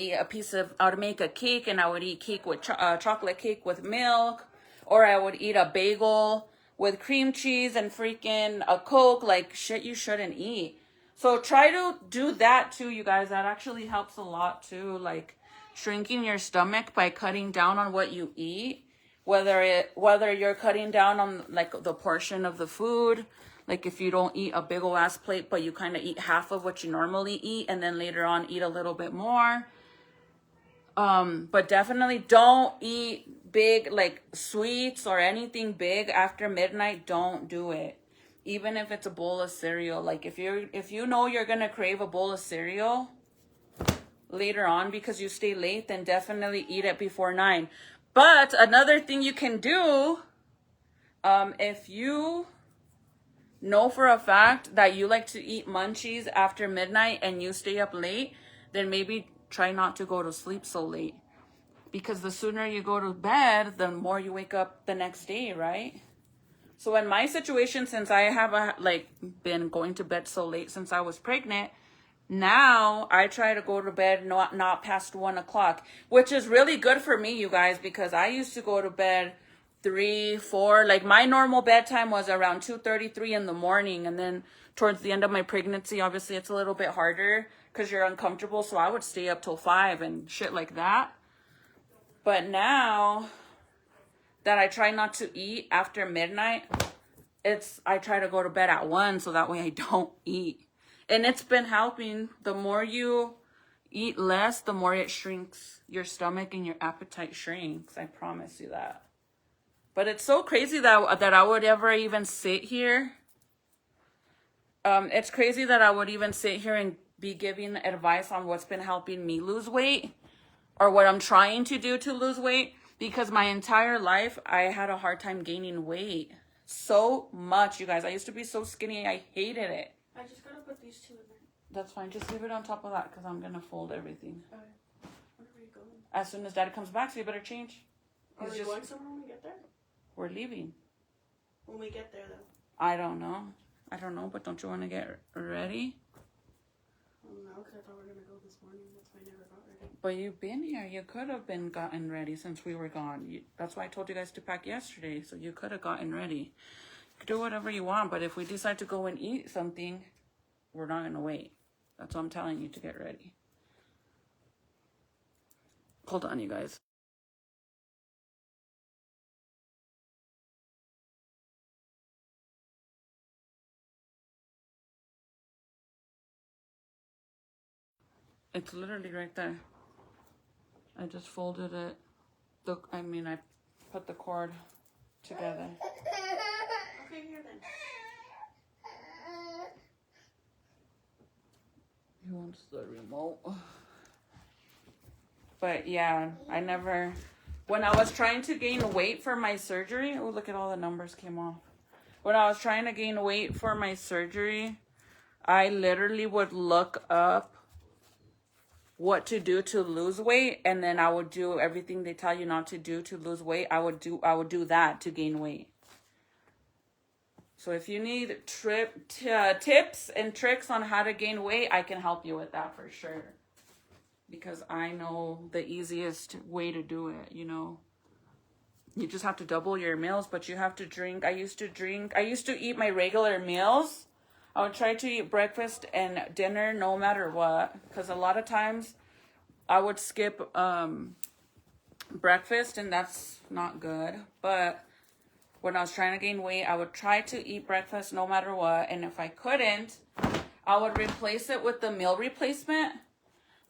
make a cake and I would eat cake with chocolate cake with milk, or I would eat a bagel with cream cheese and freaking a Coke, like shit you shouldn't eat. So try to do that too, you guys. That actually helps a lot too, like shrinking your stomach by cutting down on what you eat. Whether you're cutting down on like the portion of the food, like if you don't eat a big ol' ass plate, but you kind of eat half of what you normally eat, and then later on eat a little bit more. But definitely don't eat big like sweets or anything big after midnight. Don't do it. Even if it's a bowl of cereal. Like if you know you're gonna crave a bowl of cereal later on because you stay late, then definitely eat it before 9. But another thing you can do, if you know for a fact that you like to eat munchies after midnight and you stay up late, then maybe try not to go to sleep so late. Because the sooner you go to bed, the more you wake up the next day, right? So in my situation, since I have been going to bed so late since I was pregnant, now I try to go to bed not past 1 o'clock, which is really good for me, you guys, because I used to go to bed 3, 4. Like my normal bedtime was around 2:33 in the morning, and then towards the end of my pregnancy, obviously it's a little bit harder because you're uncomfortable. So I would stay up till 5 and shit like that. But now that I try not to eat after midnight, I try to go to bed at 1 so that way I don't eat. And it's been helping. The more you eat less, the more it shrinks your stomach and your appetite shrinks. I promise you that. But it's so crazy that I would ever even sit here. It's crazy that I would even sit here and be giving advice on what's been helping me lose weight or what I'm trying to do to lose weight, because my entire life I had a hard time gaining weight so much, you guys. I used to be so skinny. I hated it. I just gotta put these two in there. That's fine. Just leave it on top of that because I'm going to fold everything. Okay. Where are we going? As soon as Daddy comes back, so you better change. Are we going somewhere when we get there? We're leaving. When we get there, though. I don't know, but don't you want to get ready? No, because I thought we were going to go this morning. That's why I never got ready. But you've been here. You could have been gotten ready since we were gone. That's why I told you guys to pack yesterday, so you could have gotten ready. You could do whatever you want, but if we decide to go and eat something, we're not going to wait. That's what I'm telling you, to get ready. Hold on, you guys. It's literally right there. I just folded it. I put the cord together. Okay, here then. He wants the remote. But yeah, when I was trying to gain weight for my surgery, oh, look at all the numbers came off. When I was trying to gain weight for my surgery, I literally would look up what to do to lose weight, and then I would do everything they tell you not to do to lose weight. I would do that to gain weight. So if you need tips and tricks on how to gain weight, I can help you with that for sure. Because I know the easiest way to do it, you know. You just have to double your meals, but you have to drink. I used to eat my regular meals. I would try to eat breakfast and dinner no matter what. Because a lot of times I would skip breakfast, and that's not good. But when I was trying to gain weight, I would try to eat breakfast no matter what. And if I couldn't, I would replace it with the meal replacement,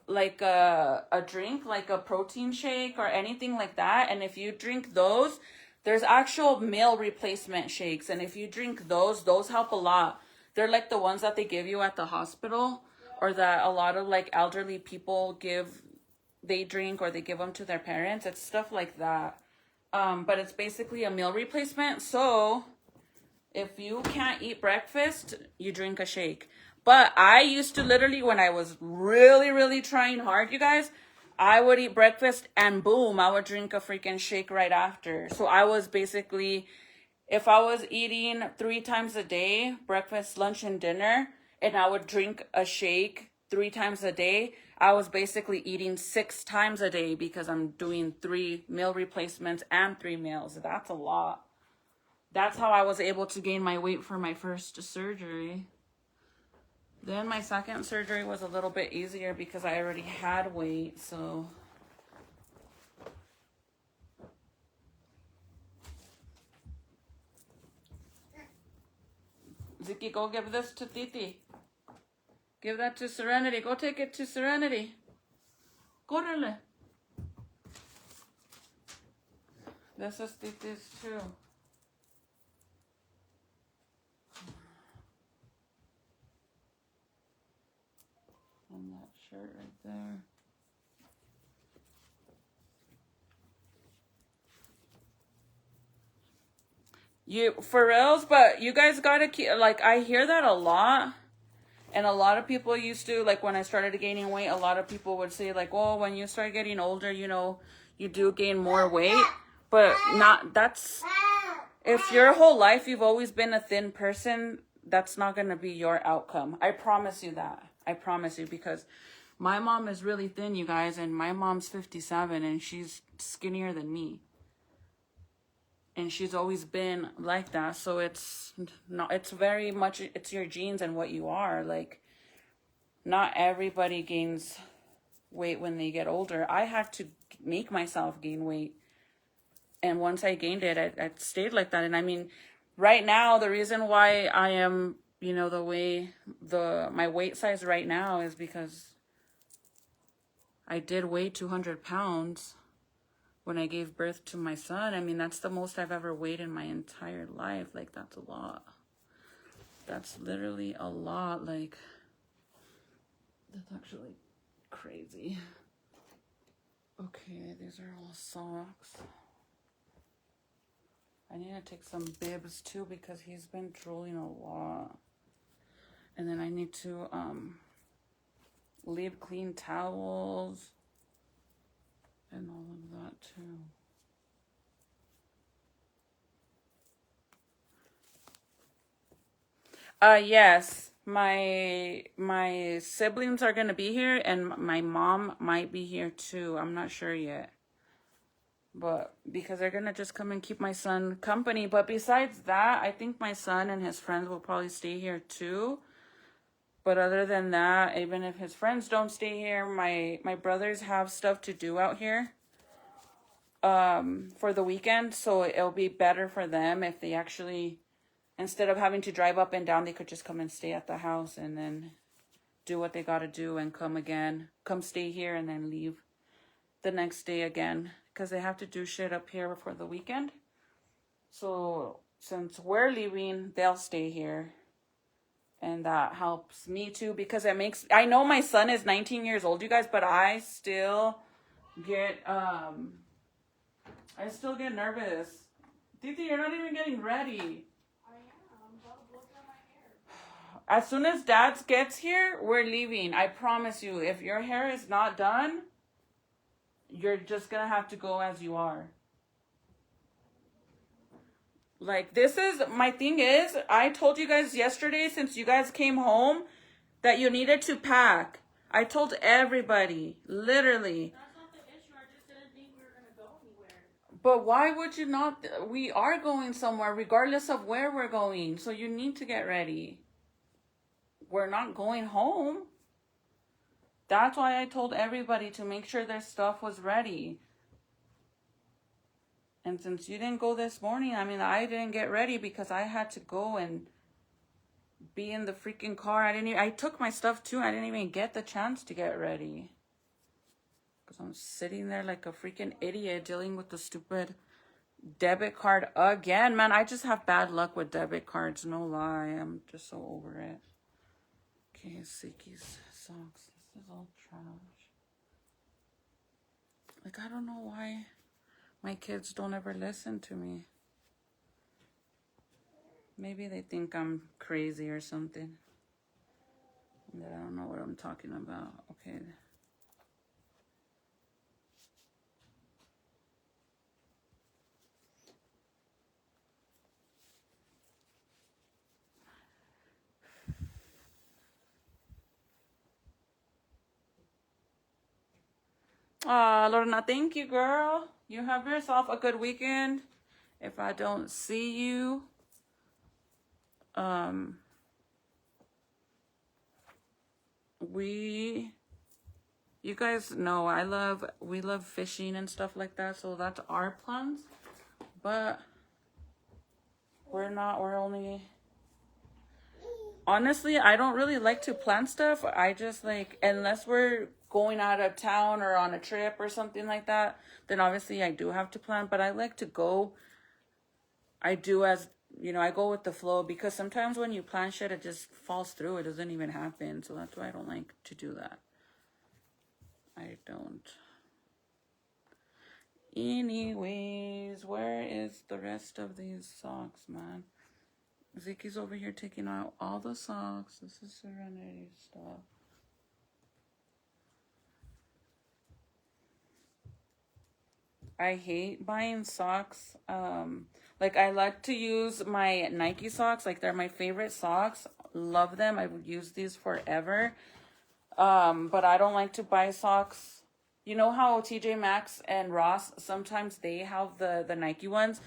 like a drink, like a protein shake or anything like that. And if you drink those, there's actual meal replacement shakes. And if you drink those help a lot. They're like the ones that they give you at the hospital, or that a lot of like elderly people they drink, or they give them to their parents. It's stuff like that. But it's basically a meal replacement. So if you can't eat breakfast, you drink a shake. But I used to literally, when I was really, really trying hard, you guys, I would eat breakfast and boom, I would drink a freaking shake right after. So I was basically, if I was eating 3 times a day, breakfast, lunch, and dinner, and I would drink a shake 3 times a day, I was basically eating 6 times a day because I'm doing 3 meal replacements and 3 meals. That's a lot. That's how I was able to gain my weight for my first surgery. Then my second surgery was a little bit easier because I already had weight, so. Ziki, go give this to Titi. Give that to Serenity. Go take it to Serenity. Go, Rele. This is Titi's too. And that shirt right there. For reals, but you guys gotta keep, like, I hear that a lot. And a lot of people used to, like, when I started gaining weight, a lot of people would say, like, oh, when you start getting older, you know, you do gain more weight. But if your whole life you've always been a thin person, that's not going to be your outcome. I promise you that. I promise you, because my mom is really thin, you guys, and my mom's 57, and she's skinnier than me. And she's always been like that. So it's very much, it's your genes and what you are. Like, not everybody gains weight when they get older. I had to make myself gain weight. And once I gained it, I stayed like that. And I mean, right now, the reason why I am, you know, my weight size right now is because I did weigh 200 pounds when I gave birth to my son. I mean, that's the most I've ever weighed in my entire life. Like, that's a lot. That's literally a lot. Like, that's actually crazy. Okay, these are all socks. I need to take some bibs too because he's been drooling a lot. And then I need to leave clean towels and all of that too. Yes, my siblings are gonna be here, and my mom might be here too. I'm not sure yet. But because they're going to just come and keep my son company. But besides that, I think my son and his friends will probably stay here too. But other than that, even if his friends don't stay here, my brothers have stuff to do out here for the weekend. So it'll be better for them if they actually, instead of having to drive up and down, they could just come and stay at the house and then do what they got to do and come stay here and then leave the next day again. Because they have to do shit up here for the weekend. So since we're leaving, they'll stay here. And that helps me too, because I know my son is 19 years old, you guys, but I still get nervous. Titi, you're not even getting ready. I am. I'm about to blow dry my hair. As soon as Dad gets here, we're leaving. I promise you, if your hair is not done, you're just going to have to go as you are. Like, this is, my thing is, I told you guys yesterday, since you guys came home, that you needed to pack. I told everybody, literally. That's not the issue. I just didn't think we were going to go anywhere. But why would you not? We are going somewhere, regardless of where we're going. So you need to get ready. We're not going home. That's why I told everybody to make sure their stuff was ready. And since you didn't go this morning, I mean, I didn't get ready because I had to go and be in the freaking car. I took my stuff too. I didn't even get the chance to get ready. Because I'm sitting there like a freaking idiot dealing with the stupid debit card again. Man, I just have bad luck with debit cards. No lie. I'm just so over it. Okay, Sicky's socks. This is all trash. Like, I don't know why my kids don't ever listen to me. Maybe they think I'm crazy or something. That I don't know what I'm talking about. Okay. Lorna, thank you, girl. You have yourself a good weekend. If I don't see you, you guys know we love fishing and stuff like that, so that's our plans. But we're only, honestly, I don't really like to plan stuff. I just like, unless we're going out of town or on a trip or something like that, then obviously I do have to plan. But I like to go, I do as, I go with the flow, because sometimes when you plan shit, it just falls through. It doesn't even happen. So that's why I don't like to do that. I don't. Anyways, where is the rest of these socks, man? Zicky's over here taking out all the socks. This is Serenity stuff. I hate buying socks. Like, I like to use my Nike socks. Like, they're my favorite socks. Love them. I would use these forever. But I don't like to buy socks. You know how TJ Maxx and Ross, sometimes they have the Nike ones?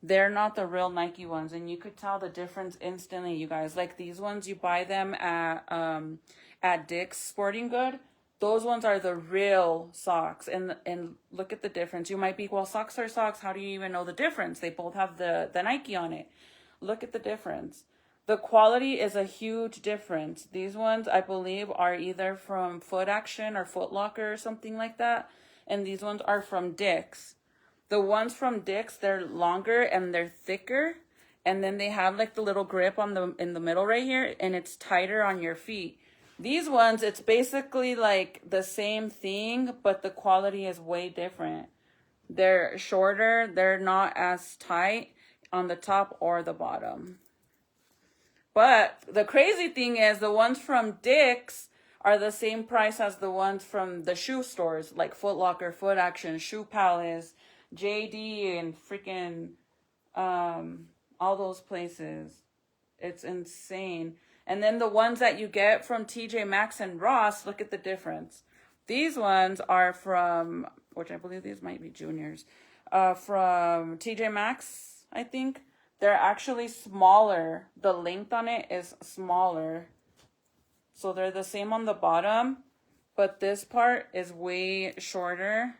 They're not the real Nike ones. And you could tell the difference instantly, you guys. Like, these ones, you buy them at Dick's Sporting Good. Those ones are the real socks. And look at the difference. You might be, well, socks are socks. How do you even know the difference? They both have the Nike on it. Look at the difference. The quality is a huge difference. These ones, I believe, are either from Foot Action or Foot Locker or something like that. And these ones are from Dick's. The ones from Dick's, they're longer and they're thicker. And then they have like the little grip in the middle right here. And it's tighter on your feet. These ones, it's basically like the same thing, but the quality is way different. They're shorter. They're not as tight on the top or the bottom. But the crazy thing is the ones from Dick's are the same price as the ones from the shoe stores, like Foot Locker, Foot Action, Shoe Palace, JD, and freaking all those places. It's insane. And then the ones that you get from TJ Maxx and Ross, look at the difference. These ones are from, which I believe these might be juniors, from TJ Maxx, I think. They're actually smaller. The length on it is smaller. So they're the same on the bottom, but this part is way shorter.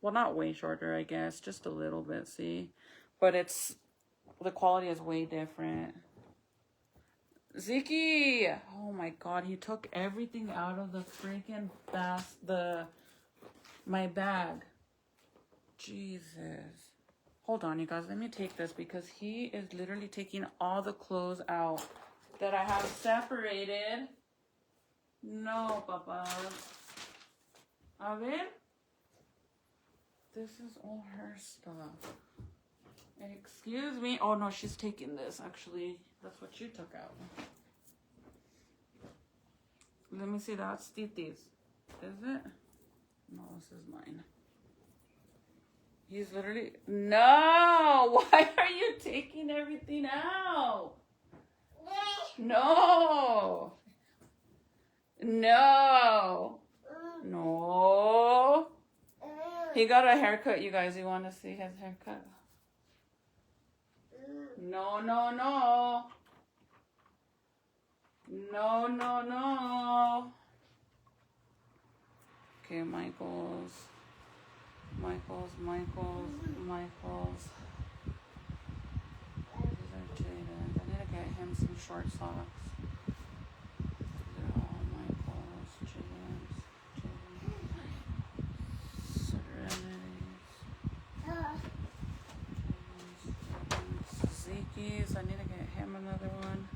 Well, not way shorter, I guess. Just a little bit, see? But the quality is way different. Ziki! Oh my god, he took everything out of the freaking my bag. Jesus. Hold on, you guys. Let me take this because he is literally taking all the clothes out that I have separated. No, Papa. A ver? This is all her stuff. Excuse me. Oh, no, she's taking this. Actually, that's what you took out. Let me see. That's Titi's. Is it? No, this is mine. He's literally... No! Why are you taking everything out? No! No! No! He got a haircut, you guys. You want to see his haircut? No, no, no. No, no, no. Okay, Michael's. These are Jaden's. I need to get him some short socks. These are all Michael's, Jaden's, Zeke's. I need to get him another one.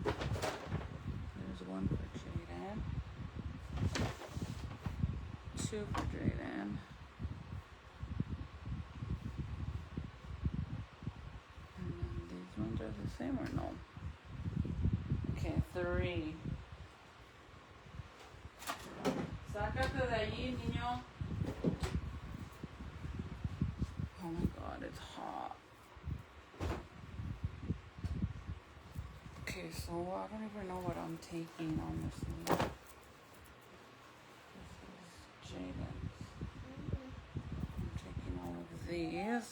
There's one for Jaden. Two for Jaden. And then these ones are the same or no? Okay, 3. Sácate de allí, niño. Oh my god, it's hot. Okay, so I don't even know what I'm taking on this one. This is Jaden's. I'm taking all of these.